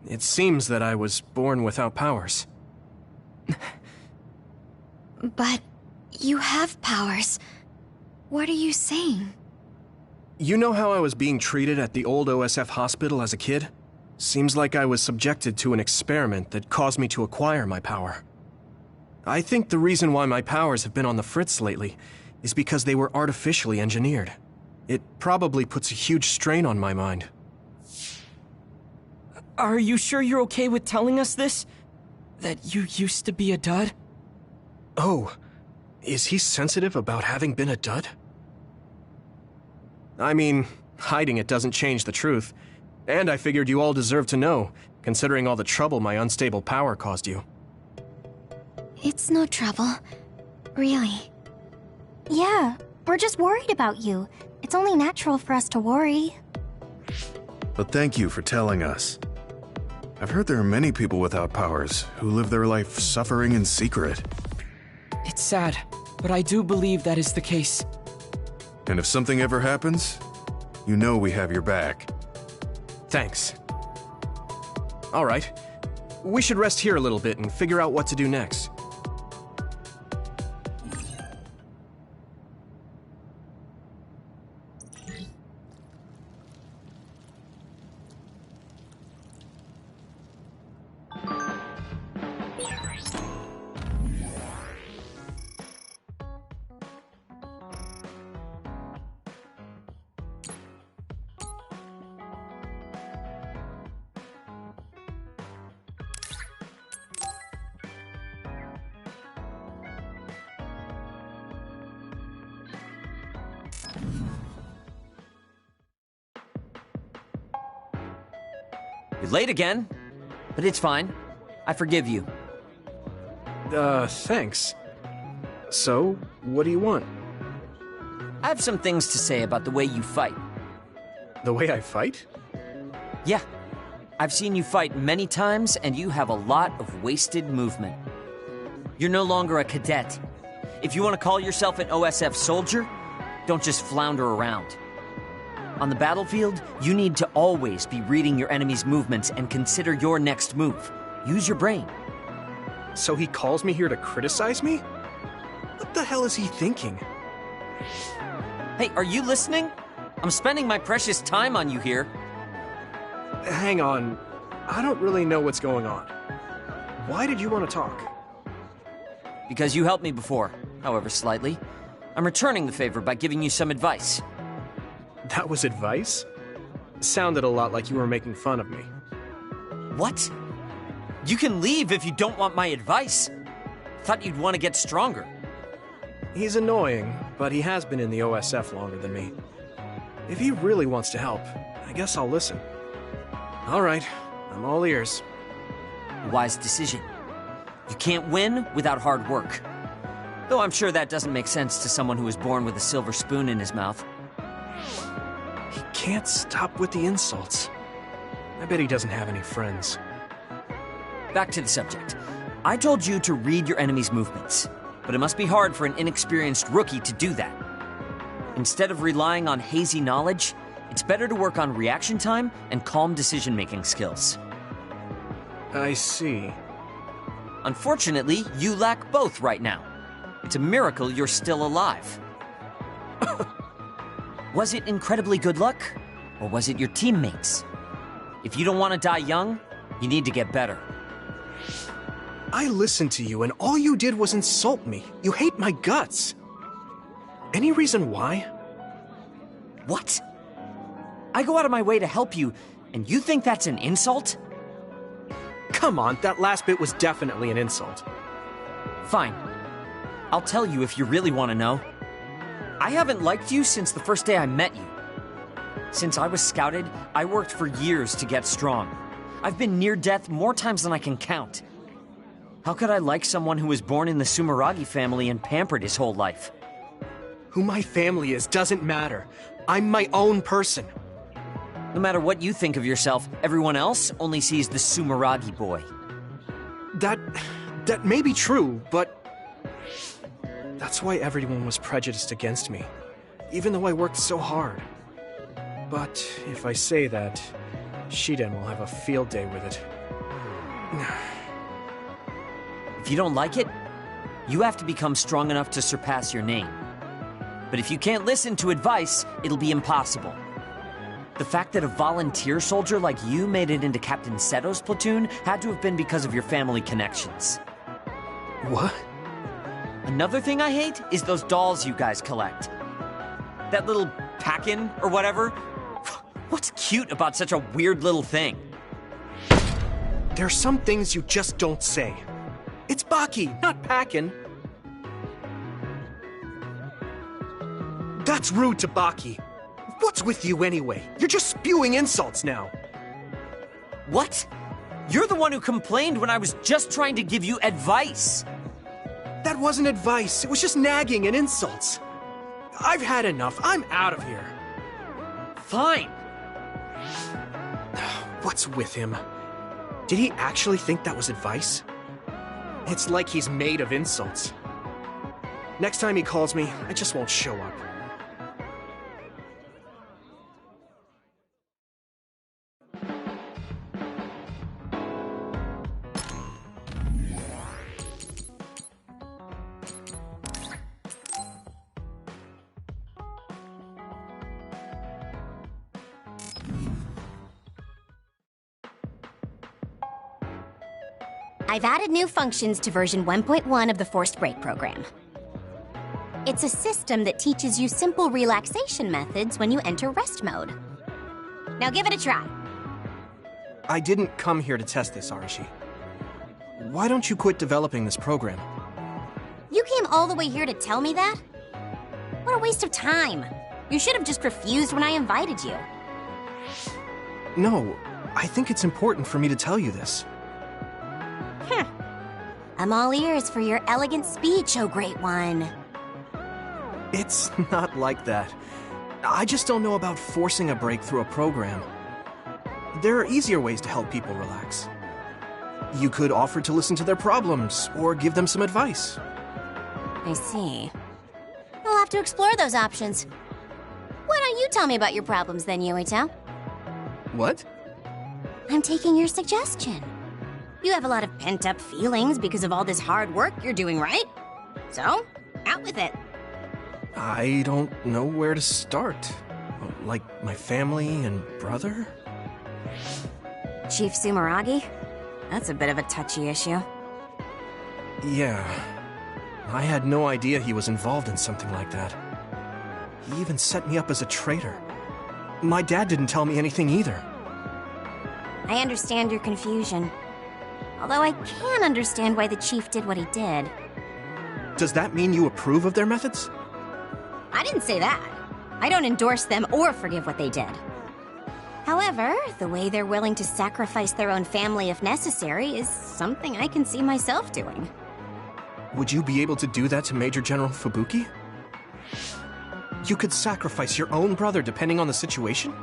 It seems that I was born without powers. But you have powers. What are you saying? You know how I was being treated at the old OSF hospital as a kid? Seems like I was subjected to an experiment that caused me to acquire my power. I think the reason why my powers have been on the fritz lately is because they were artificially engineered. It probably puts a huge strain on my mind. Are you sure you're okay with telling us this? That you used to be a dud? Oh, is he sensitive about having been a dud? I mean, hiding it doesn't change the truth. And I figured you all deserve to know, considering all the trouble my unstable power caused you. It's no trouble. Really. Yeah, we're just worried about you. It's only natural for us to worry. But thank you for telling us. I've heard there are many people without powers who live their life suffering in secret. It's sad, but I do believe that is the case. And if something ever happens, you know we have your back. Thanks. All right. We should rest here a little bit and figure out what to do next. You're late again, but it's fine. I forgive you. Thanks. So, what do you want? I have some things to say about the way you fight. The way I fight? Yeah. I've seen you fight many times, and you have a lot of wasted movement. You're no longer a cadet. If you want to call yourself an OSF soldier, don't just flounder around. On the battlefield, you need to always be reading your enemy's movements and consider your next move. Use your brain. So he calls me here to criticize me? What the hell is he thinking? Hey, are you listening? I'm spending my precious time on you here. Hang on. I don't really know what's going on. Why did you want to talk? Because you helped me before, however slightly. I'm returning the favor by giving you some advice. That was advice? Sounded a lot like you were making fun of me. What? You can leave if you don't want my advice. Thought you'd want to get stronger. He's annoying, but he has been in the OSF longer than me. If he really wants to help, I guess I'll listen. All right, I'm all ears. Wise decision. You can't win without hard work. Though I'm sure that doesn't make sense to someone who was born with a silver spoon in his mouth. He can't stop with the insults. I bet he doesn't have any friends. Back to the subject. I told you to read your enemy's movements, but it must be hard for an inexperienced rookie to do that. Instead of relying on hazy knowledge, it's better to work on reaction time and calm decision-making skills. I see. Unfortunately, you lack both right now. It's a miracle you're still alive. Was it incredibly good luck, or was it your teammates? If you don't want to die young, you need to get better. I listened to you, and all you did was insult me. You hate my guts. Any reason why? What? I go out of my way to help you, and you think that's an insult? Come on, that last bit was definitely an insult. Fine. I'll tell you if you really want to know. I haven't liked you since the first day I met you. Since I was scouted, I worked for years to get strong. I've been near death more times than I can count. How could I like someone who was born in the Sumeragi family and pampered his whole life? Who my family is doesn't matter. I'm my own person. No matter what you think of yourself, everyone else only sees the Sumeragi boy. That may be true, but that's why everyone was prejudiced against me, even though I worked so hard. But if I say that, Shiden will have a field day with it. If you don't like it, you have to become strong enough to surpass your name. But if you can't listen to advice, it'll be impossible. The fact that a volunteer soldier like you made it into Captain Seto's platoon had to have been because of your family connections. What? Another thing I hate is those dolls you guys collect. That little pack-in or whatever. What's cute about such a weird little thing? There's some things you just don't say. It's Baki, not Packin. That's rude to Baki. What's with you anyway? You're just spewing insults now. What? You're the one who complained when I was just trying to give you advice. That wasn't advice. It was just nagging and insults. I've had enough. I'm out of here. Fine. What's with him? Did he actually think that was advice? It's like he's made of insults. Next time he calls me, I just won't show up. I've added new functions to version 1.1 of the Forced Break program. It's a system that teaches you simple relaxation methods when you enter rest mode. Now give it a try. I didn't come here to test this, Arashi. Why don't you quit developing this program? You came all the way here to tell me that? What a waste of time. You should have just refused when I invited you. No, I think it's important for me to tell you this. I'm all ears for your elegant speech, oh great one. It's not like that. I just don't know about forcing a break through a program. There are easier ways to help people relax. You could offer to listen to their problems, or give them some advice. I see. I'll have to explore those options. Why don't you tell me about your problems then, Yuito? What? I'm taking your suggestion. You have a lot of pent-up feelings because of all this hard work you're doing, right? So, out with it. I don't know where to start. Like my family and brother? Chief Sumeragi? That's a bit of a touchy issue. Yeah. I had no idea he was involved in something like that. He even set me up as a traitor. My dad didn't tell me anything either. I understand your confusion. Although I can understand why the chief did what he did. Does that mean you approve of their methods? I didn't say that. I don't endorse them or forgive what they did. However, the way they're willing to sacrifice their own family if necessary is something I can see myself doing. Would you be able to do that to Major General Fubuki? You could sacrifice your own brother depending on the situation?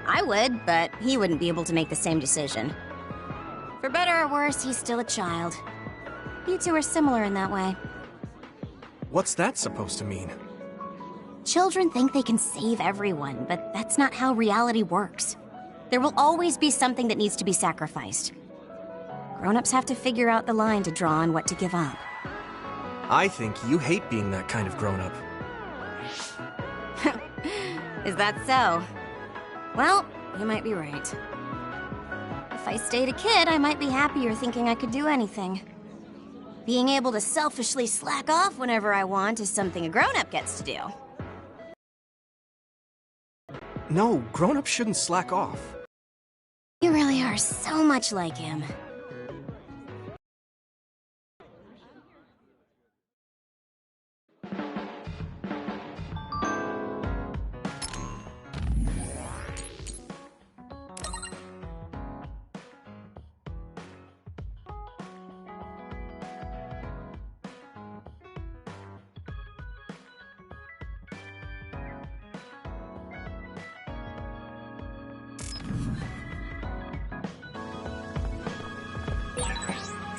I would, but he wouldn't be able to make the same decision. For better or worse, he's still a child. You two are similar in that way. What's that supposed to mean? Children think they can save everyone, but that's not how reality works. There will always be something that needs to be sacrificed. Grown-ups have to figure out the line to draw on what to give up. I think you hate being that kind of grown-up. Is that so? Well, you might be right. If I stayed a kid, I might be happier thinking I could do anything. Being able to selfishly slack off whenever I want is something a grown-up gets to do. No, grown-ups shouldn't slack off. You really are so much like him.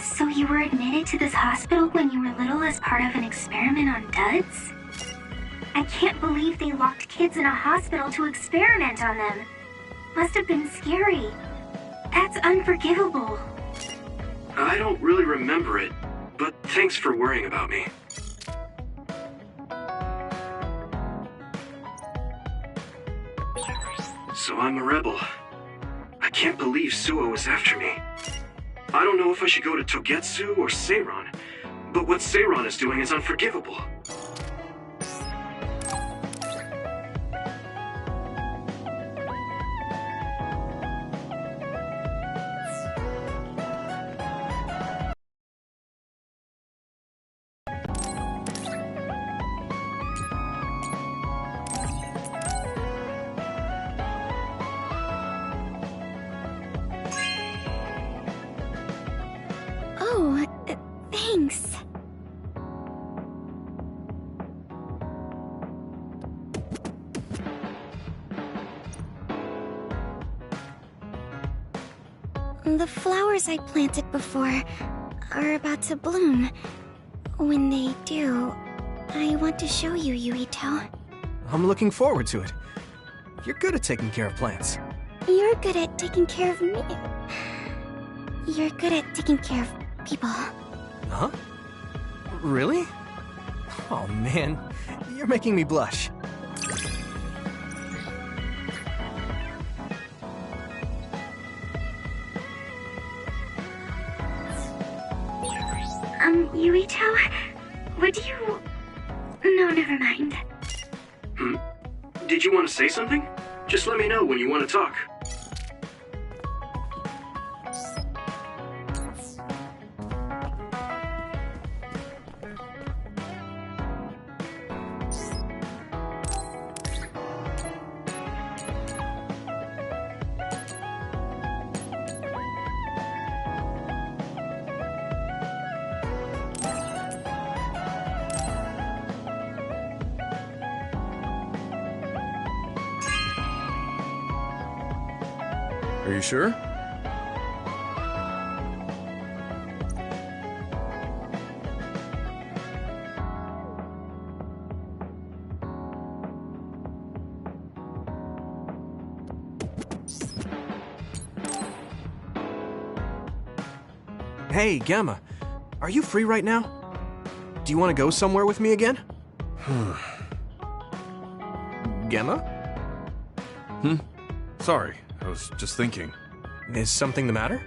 So you were admitted to this hospital when you were little as part of an experiment on duds? I can't believe they locked kids in a hospital to experiment on them. Must have been scary. That's unforgivable. I don't really remember it, but thanks for worrying about me. So I'm a rebel. I can't believe Suo is after me. I don't know if I should go to Togetsu or Seiron, but what Seiron is doing is unforgivable. Oh, thanks. The flowers I planted before are about to bloom. When they do, I want to show you, Yuito. I'm looking forward to it. You're good at taking care of plants. You're good at taking care of me. You're good at taking care of people. Huh? Really? Oh man, you're making me blush. Yuito, would you... No, never mind. Did you want to say something? Just let me know when you want to talk. Are you sure? Hey, Gamma. Are you free right now? Do you want to go somewhere with me again? Gamma? Sorry, I was just thinking. Is something the matter?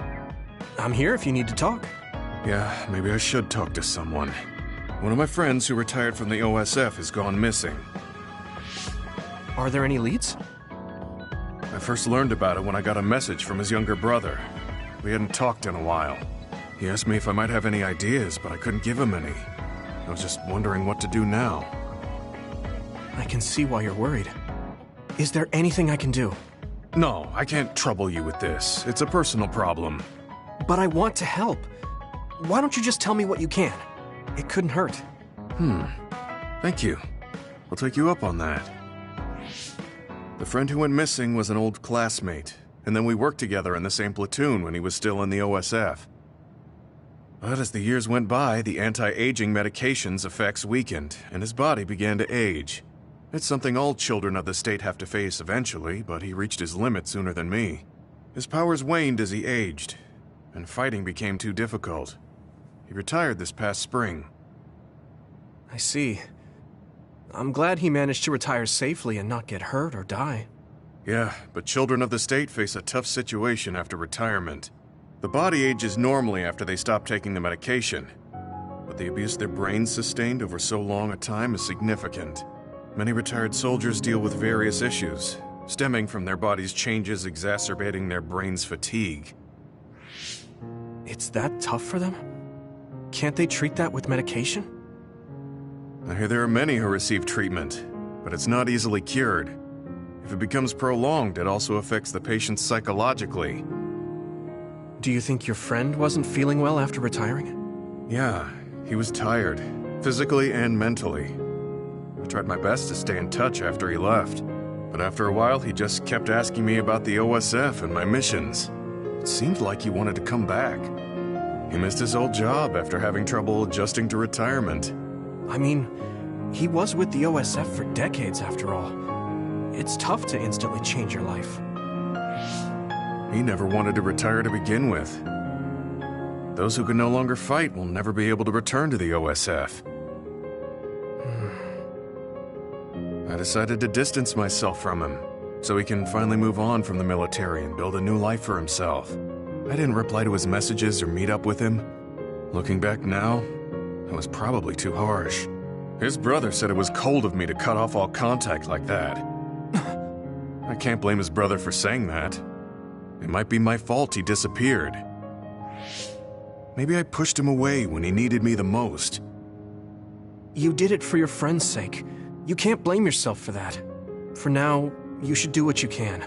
I'm here if you need to talk. Yeah, maybe I should talk to someone. One of my friends who retired from the OSF has gone missing. Are there any leads? I first learned about it when I got a message from his younger brother. We hadn't talked in a while. He asked me if I might have any ideas, but I couldn't give him any. I was just wondering what to do now. I can see why you're worried. Is there anything I can do? No, I can't trouble you with this. It's a personal problem. But I want to help. Why don't you just tell me what you can? It couldn't hurt. Thank you. I'll take you up on that. The friend who went missing was an old classmate, and then we worked together in the same platoon when he was still in the OSF. But as the years went by, the anti-aging medication's effects weakened, and his body began to age. It's something all children of the state have to face eventually, but he reached his limit sooner than me. His powers waned as he aged, and fighting became too difficult. He retired this past spring. I see. I'm glad he managed to retire safely and not get hurt or die. Yeah, but children of the state face a tough situation after retirement. The body ages normally after they stop taking the medication, but the abuse their brains sustained over so long a time is significant. Many retired soldiers deal with various issues, stemming from their body's changes exacerbating their brain's fatigue. It's that tough for them? Can't they treat that with medication? I hear there are many who receive treatment, but it's not easily cured. If it becomes prolonged, it also affects the patient psychologically. Do you think your friend wasn't feeling well after retiring? Yeah, he was tired, physically and mentally. I tried my best to stay in touch after he left, but after a while he just kept asking me about the OSF and my missions. It seemed like he wanted to come back. He missed his old job after having trouble adjusting to retirement. I mean, he was with the OSF for decades after all. It's tough to instantly change your life. He never wanted to retire to begin with. Those who can no longer fight will never be able to return to the OSF. I decided to distance myself from him, so he can finally move on from the military and build a new life for himself. I didn't reply to his messages or meet up with him. Looking back now, I was probably too harsh. His brother said it was cold of me to cut off all contact like that. I can't blame his brother for saying that. It might be my fault he disappeared. Maybe I pushed him away when he needed me the most. You did it for your friend's sake. You can't blame yourself for that. For now, you should do what you can.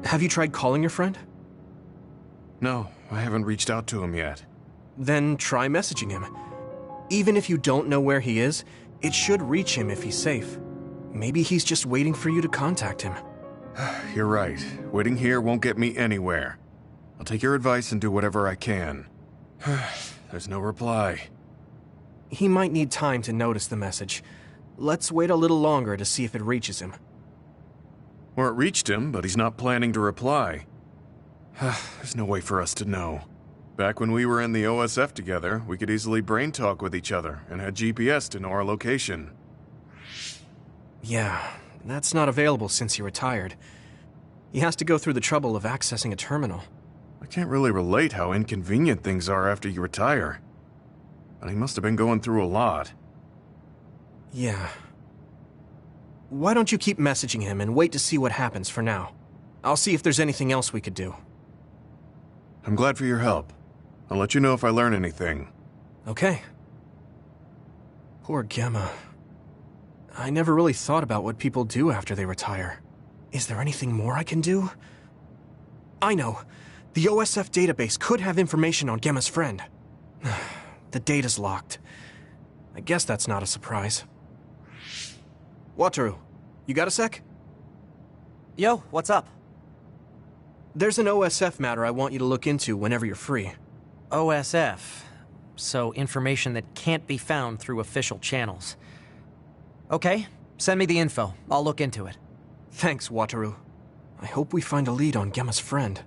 Have you tried calling your friend? No, I haven't reached out to him yet. Then try messaging him. Even if you don't know where he is, it should reach him if he's safe. Maybe he's just waiting for you to contact him. You're right. Waiting here won't get me anywhere. I'll take your advice and do whatever I can. There's no reply. He might need time to notice the message. Let's wait a little longer to see if it reaches him. Or it reached him, but he's not planning to reply. There's no way for us to know. Back when we were in the OSF together, we could easily brain talk with each other and had GPS to know our location. Yeah, that's not available since he retired. He has to go through the trouble of accessing a terminal. I can't really relate how inconvenient things are after you retire. But he must have been going through a lot. Yeah. Why don't you keep messaging him and wait to see what happens for now? I'll see if there's anything else we could do. I'm glad for your help. I'll let you know if I learn anything. Okay. Poor Gemma. I never really thought about what people do after they retire. Is there anything more I can do? I know. The OSF database could have information on Gemma's friend. The data's locked. I guess that's not a surprise. Wataru, you got a sec? Yo, what's up? There's an OSF matter I want you to look into whenever you're free. OSF. So information that can't be found through official channels. Okay, send me the info. I'll look into it. Thanks, Wataru. I hope we find a lead on Gemma's friend.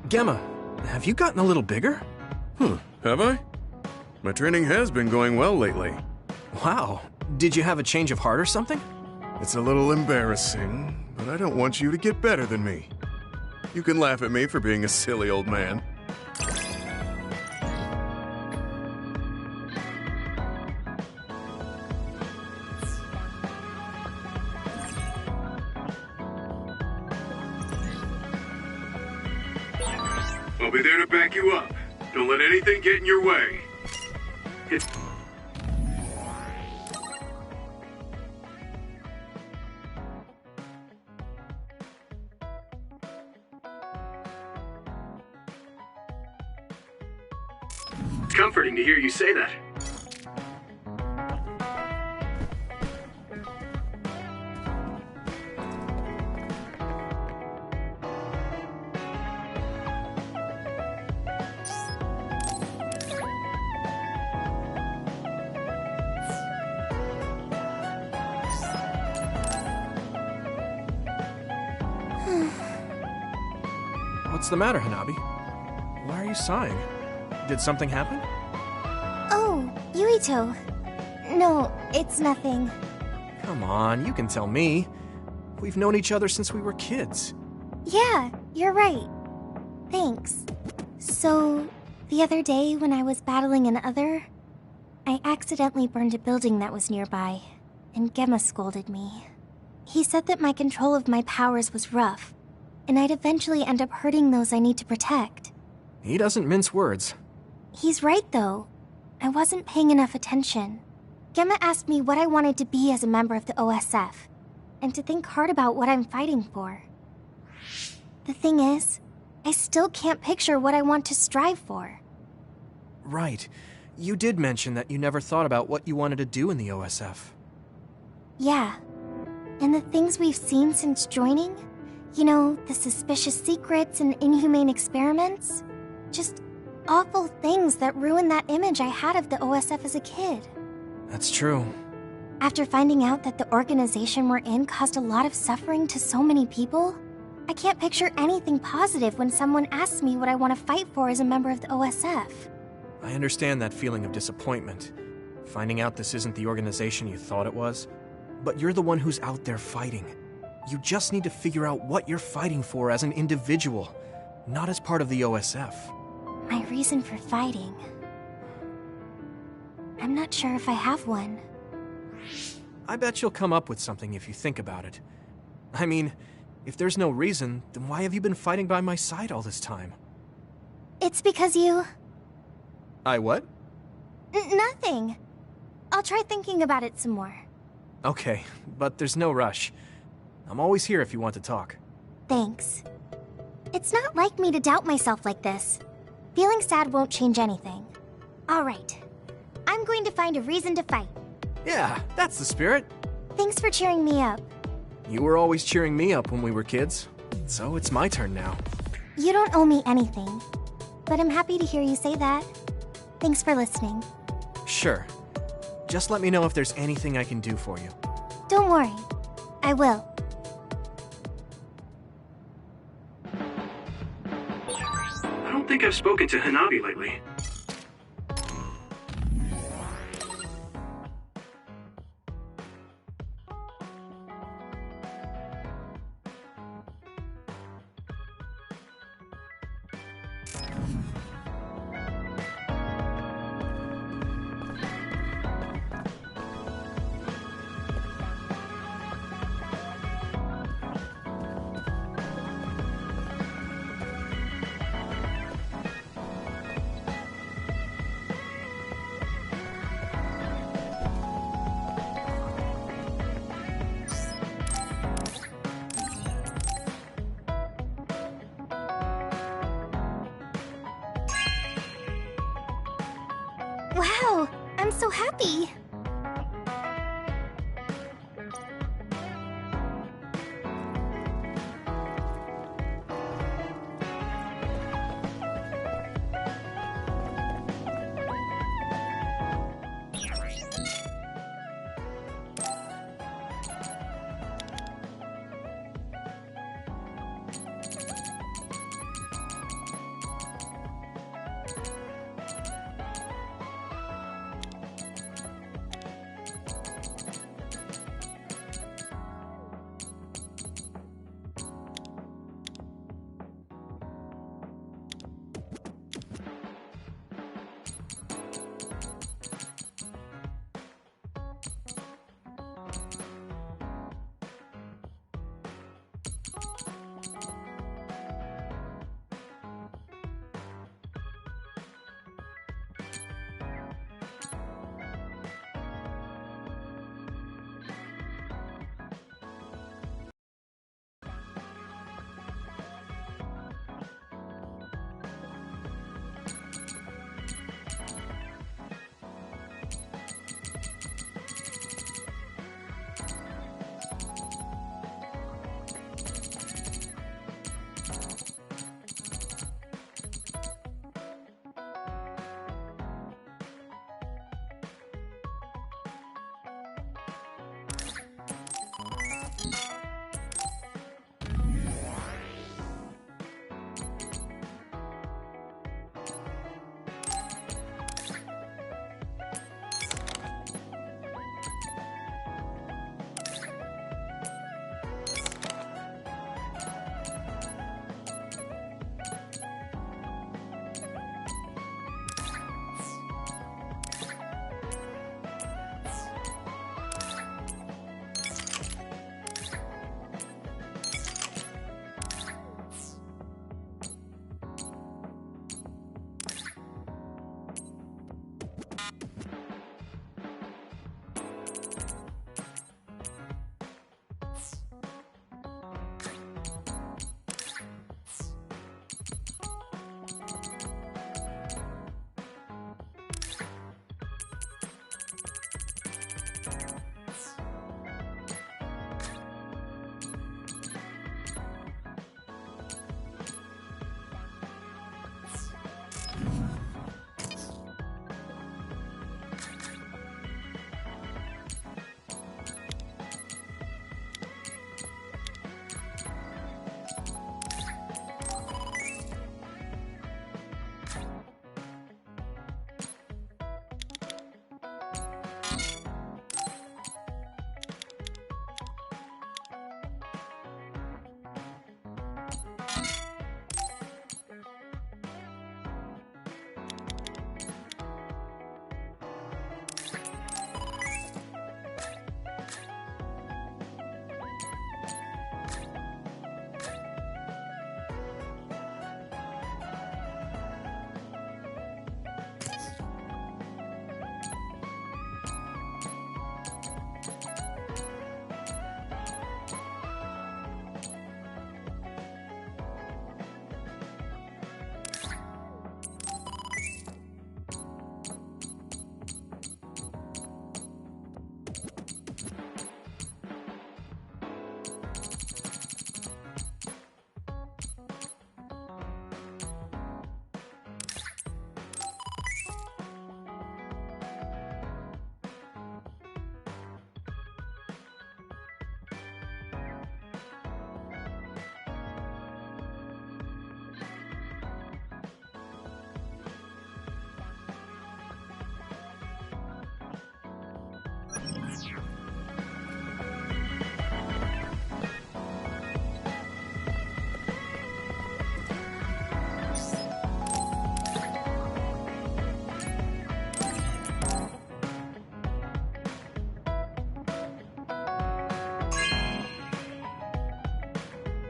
Gemma, have you gotten a little bigger? Have I? My training has been going well lately. Wow. Did you have a change of heart or something? It's a little embarrassing, but I don't want you to get better than me. You can laugh at me for being a silly old man. I'll be there to back you up. Don't let anything get in your way. It's... comforting to hear you say that. What's the matter, Hanabi? Why are you sighing? Did something happen? Oh, Yuito. No, it's nothing. Come on, you can tell me. We've known each other since we were kids. Yeah, you're right. Thanks. So, the other day when I was battling an other, I accidentally burned a building that was nearby, and Gemma scolded me. He said that my control of my powers was rough, and I'd eventually end up hurting those I need to protect. He doesn't mince words. He's right, though. I wasn't paying enough attention. Gemma asked me what I wanted to be as a member of the OSF, and to think hard about what I'm fighting for. The thing is, I still can't picture what I want to strive for. Right. You did mention that you never thought about what you wanted to do in the OSF. Yeah. And the things we've seen since joining, you know, the suspicious secrets and inhumane experiments, just awful things that ruined that image I had of the OSF as a kid. That's true. After finding out that the organization we're in caused a lot of suffering to so many people, I can't picture anything positive when someone asks me what I want to fight for as a member of the OSF. I understand that feeling of disappointment. Finding out this isn't the organization you thought it was. But you're the one who's out there fighting. You just need to figure out what you're fighting for as an individual, not as part of the OSF. My reason for fighting... I'm not sure if I have one. I bet you'll come up with something if you think about it. I mean, if there's no reason, then why have you been fighting by my side all this time? It's because you... I what? Nothing. I'll try thinking about it some more. Okay, but there's no rush. I'm always here if you want to talk. Thanks. It's not like me to doubt myself like this. Feeling sad won't change anything. All right. I'm going to find a reason to fight. Yeah, that's the spirit. Thanks for cheering me up. You were always cheering me up when we were kids, so it's my turn now. You don't owe me anything, but I'm happy to hear you say that. Thanks for listening. Sure. Just let me know if there's anything I can do for you. Don't worry. I will. I don't think I've spoken to Hanabi lately. Wow, I'm so happy.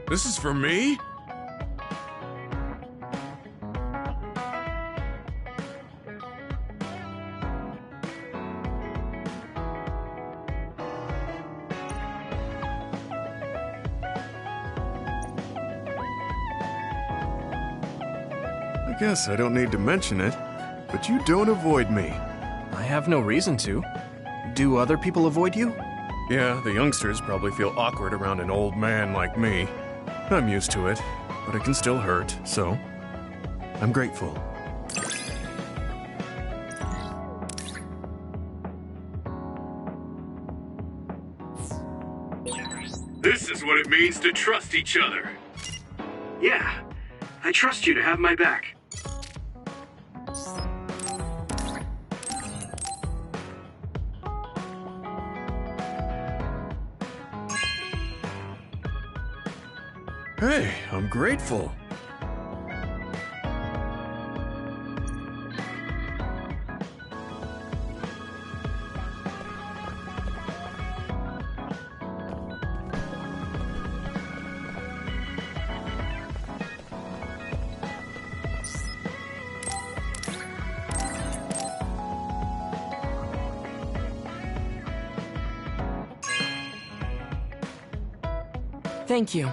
This is for me? I guess I don't need to mention it, but you don't avoid me. I have no reason to. Do other people avoid you? Yeah, the youngsters probably feel awkward around an old man like me. I'm used to it, but it can still hurt, so I'm grateful. This is what it means to trust each other. Yeah, I trust you to have my back. Hey, I'm grateful. Thank you.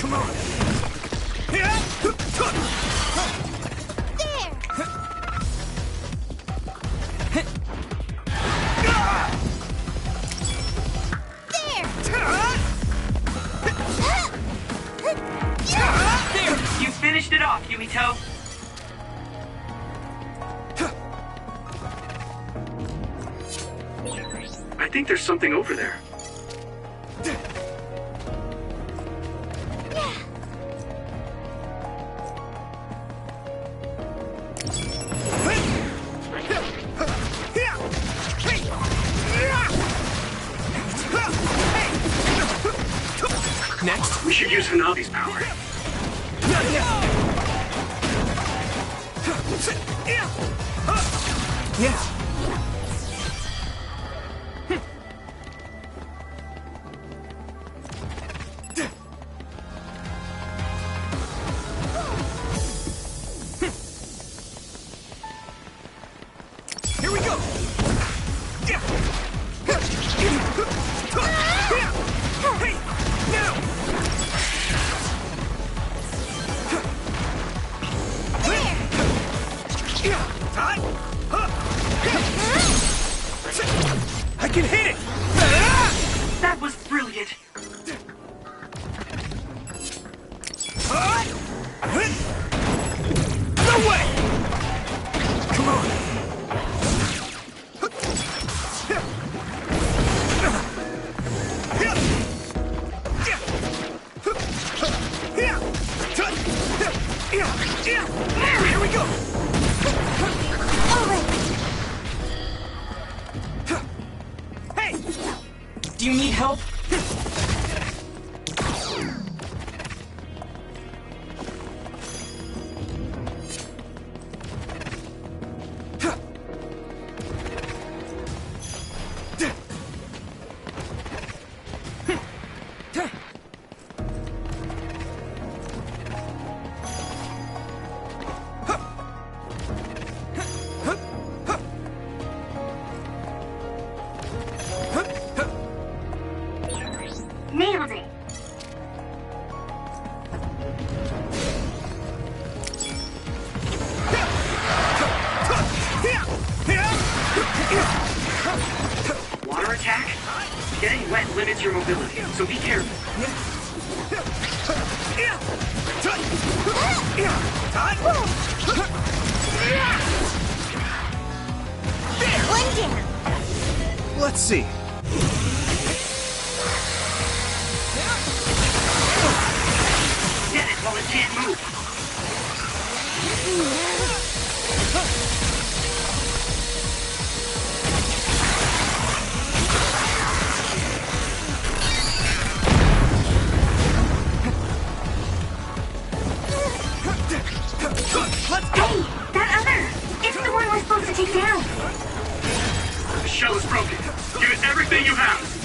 Come on. You finished it off, Yumito. I think there's something over there. Next. We should use Hanabi's power. Not yet. Yeah. Here we go. Hey, now. I can hit it! That was brilliant. No way! Come on. Here we go! Hey! Do you need help? Nailed it. Water attack? Getting wet limits your mobility, so be careful. One down. Let's see. Get it while it can't move. Let's go! Hey, that other! It's the one we're supposed to take down. The shell is broken. Give it everything you have.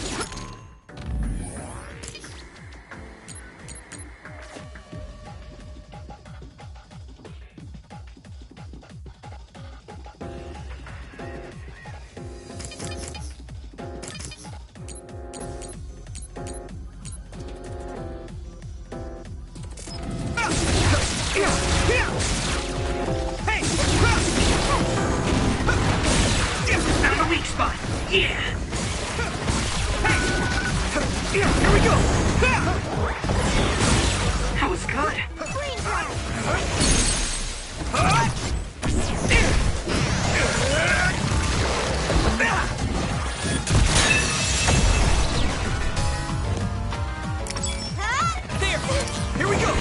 Found the weak spot. Yeah. Here we go! That was good. There! Here we go!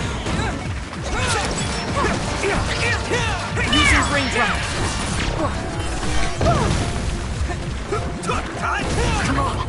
Use your raindrop. Come on!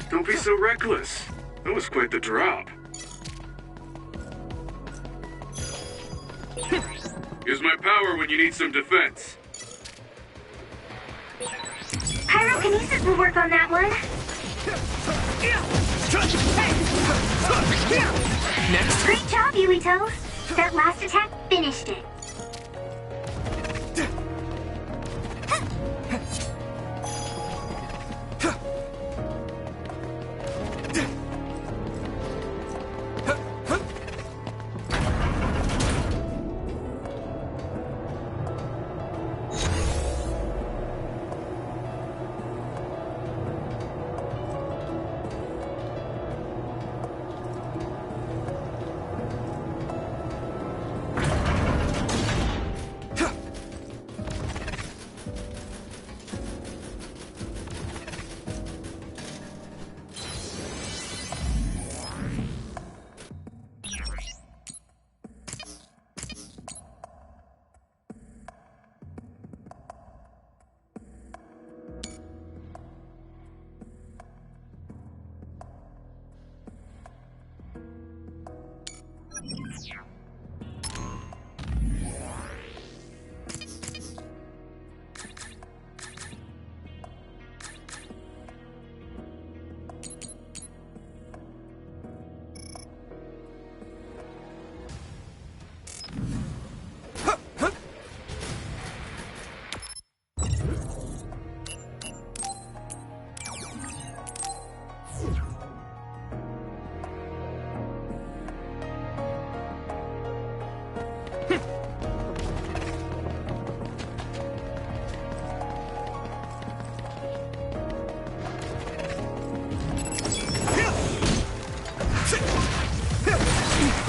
Don't be so reckless. That was quite the drop. Use my power when you need some defense. Telekinesis will work on that one. Next. Great job, Yuito. That last attack finished it.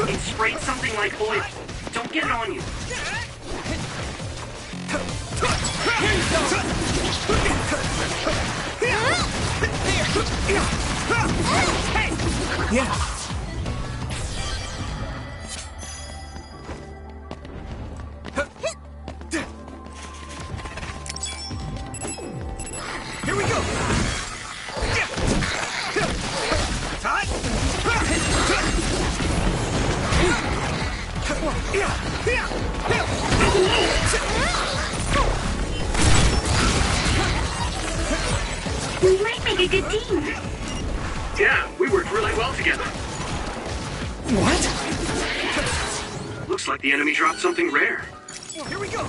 It sprayed something like oil. Don't get it on you. Yeah. Here we go. We might make a good team. Yeah, we worked really well together. What? Looks like the enemy dropped something rare. Here we go.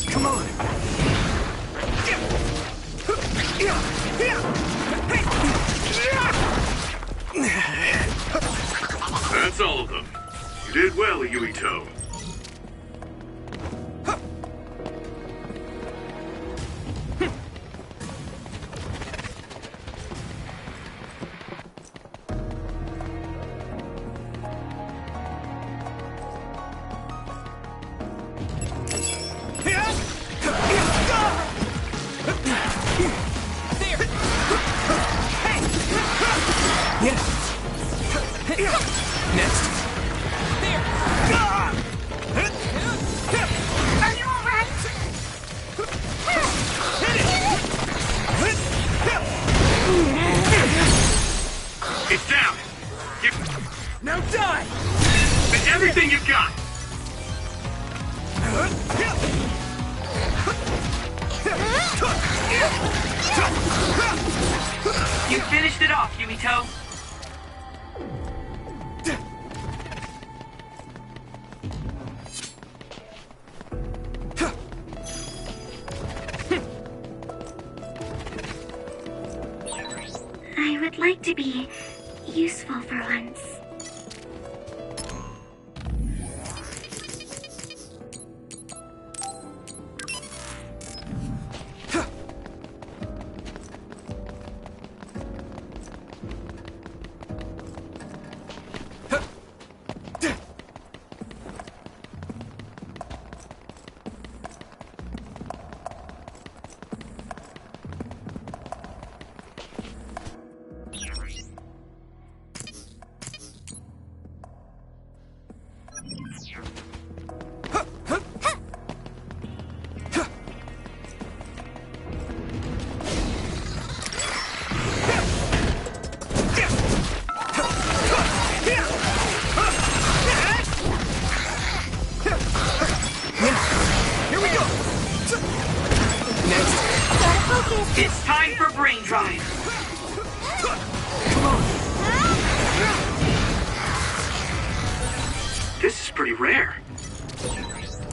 Come on. That's all of them. You did well, Yuito. Next. Are you alright? It's down. Now die! It's everything you've got. You finished it off, Yuito. I would like to be useful for once. try. Come on! This is pretty rare.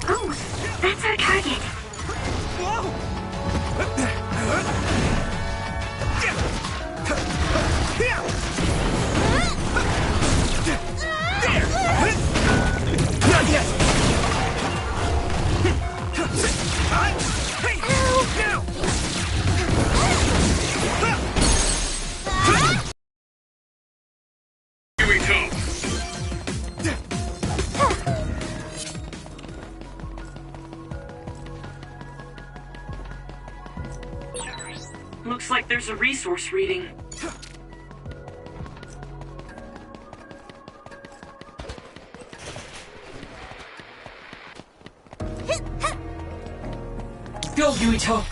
Oh, that's our target. Not yet! Yuito! Looks like there's a resource reading. Go, Yuito!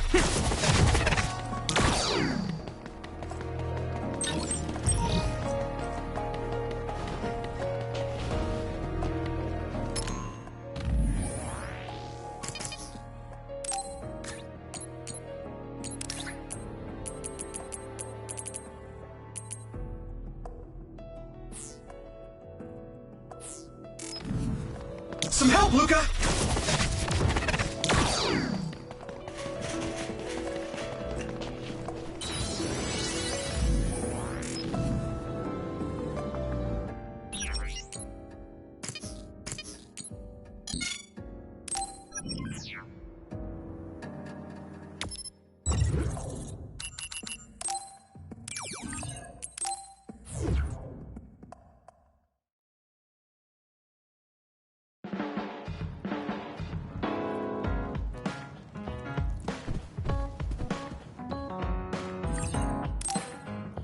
Some help, Luca!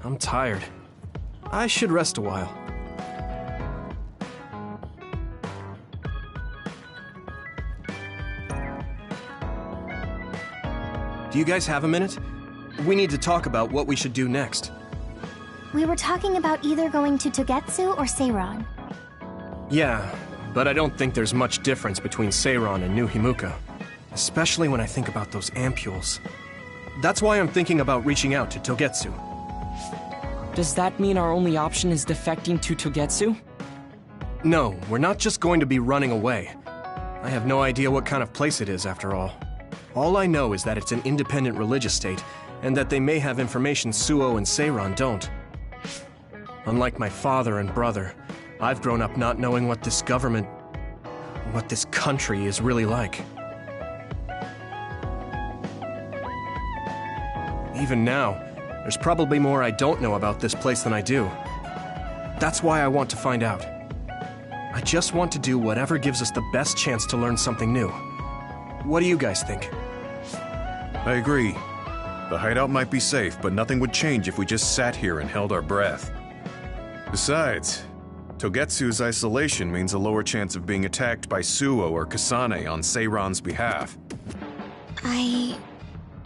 I'm tired. I should rest a while. Do you guys have a minute? We need to talk about what we should do next. We were talking about either going to Togetsu or Seiron. Yeah, but I don't think there's much difference between Seiron and New Himuka. Especially when I think about those ampules. That's why I'm thinking about reaching out to Togetsu. Does that mean our only option is defecting to Togetsu? No, we're not just going to be running away. I have no idea what kind of place it is, after all. All I know is that it's an independent religious state, and that they may have information Suo and Seiron don't. Unlike my father and brother, I've grown up not knowing what this government, what this country is really like. Even now, there's probably more I don't know about this place than I do. That's why I want to find out. I just want to do whatever gives us the best chance to learn something new. What do you guys think? I agree. The hideout might be safe, but nothing would change if we just sat here and held our breath. Besides, Togetsu's isolation means a lower chance of being attacked by Suo or Kasane on Seiron's behalf. I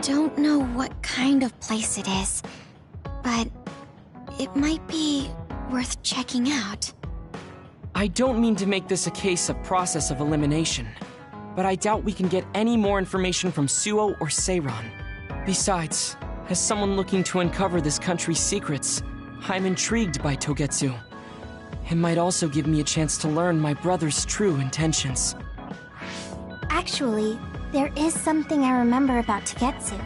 don't know what kind of place it is, but it might be worth checking out. I don't mean to make this a case of process of elimination, but I doubt we can get any more information from Suo or Seiron. Besides, as someone looking to uncover this country's secrets, I'm intrigued by Togetsu. It might also give me a chance to learn my brother's true intentions. Actually, there is something I remember about Togetsu.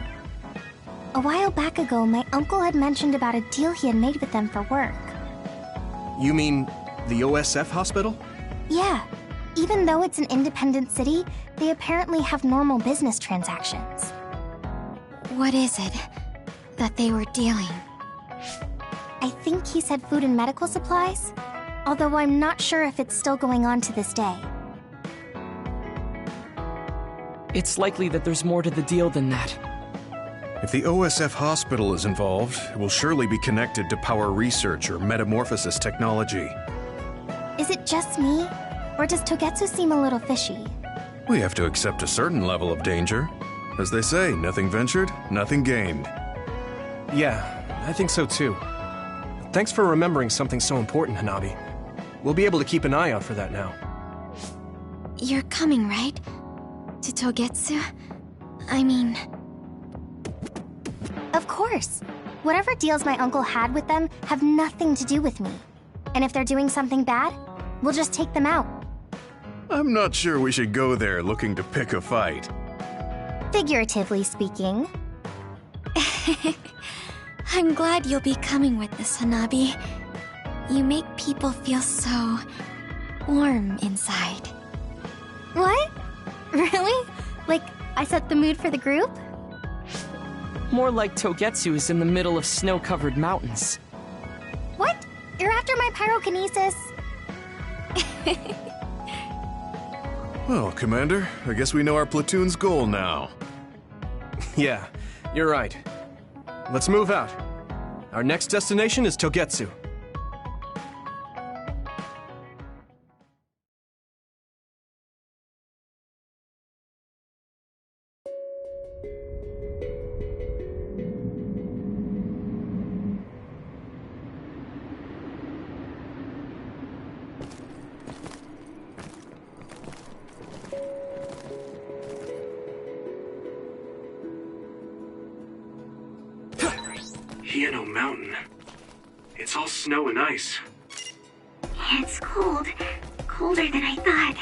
A while back ago, my uncle had mentioned about a deal he had made with them for work. You mean the OSF hospital? Yeah. Even though it's an independent city, they apparently have normal business transactions. What is it that they were dealing? I think he said food and medical supplies, although I'm not sure if it's still going on to this day. It's likely that there's more to the deal than that. If the OSF hospital is involved, it will surely be connected to power research or metamorphosis technology. Is it just me? Or does Togetsu seem a little fishy? We have to accept a certain level of danger. As they say, nothing ventured, nothing gained. Yeah, I think so too. Thanks for remembering something so important, Hanabi. We'll be able to keep an eye out for that now. You're coming, right? To Togetsu? I mean... Of course. Whatever deals my uncle had with them have nothing to do with me. And if they're doing something bad, we'll just take them out. I'm not sure we should go there looking to pick a fight. Figuratively speaking. I'm glad you'll be coming with us, Hanabi. You make people feel so warm inside. What? Really? Like, I set the mood for the group? More like Togetsu is in the middle of snow-covered mountains. What? You're after my pyrokinesis? Well, Commander, I guess we know our platoon's goal now. Yeah, you're right. Let's move out. Our next destination is Togetsu. Hieno Mountain. It's all snow and ice. It's cold. Colder than I thought.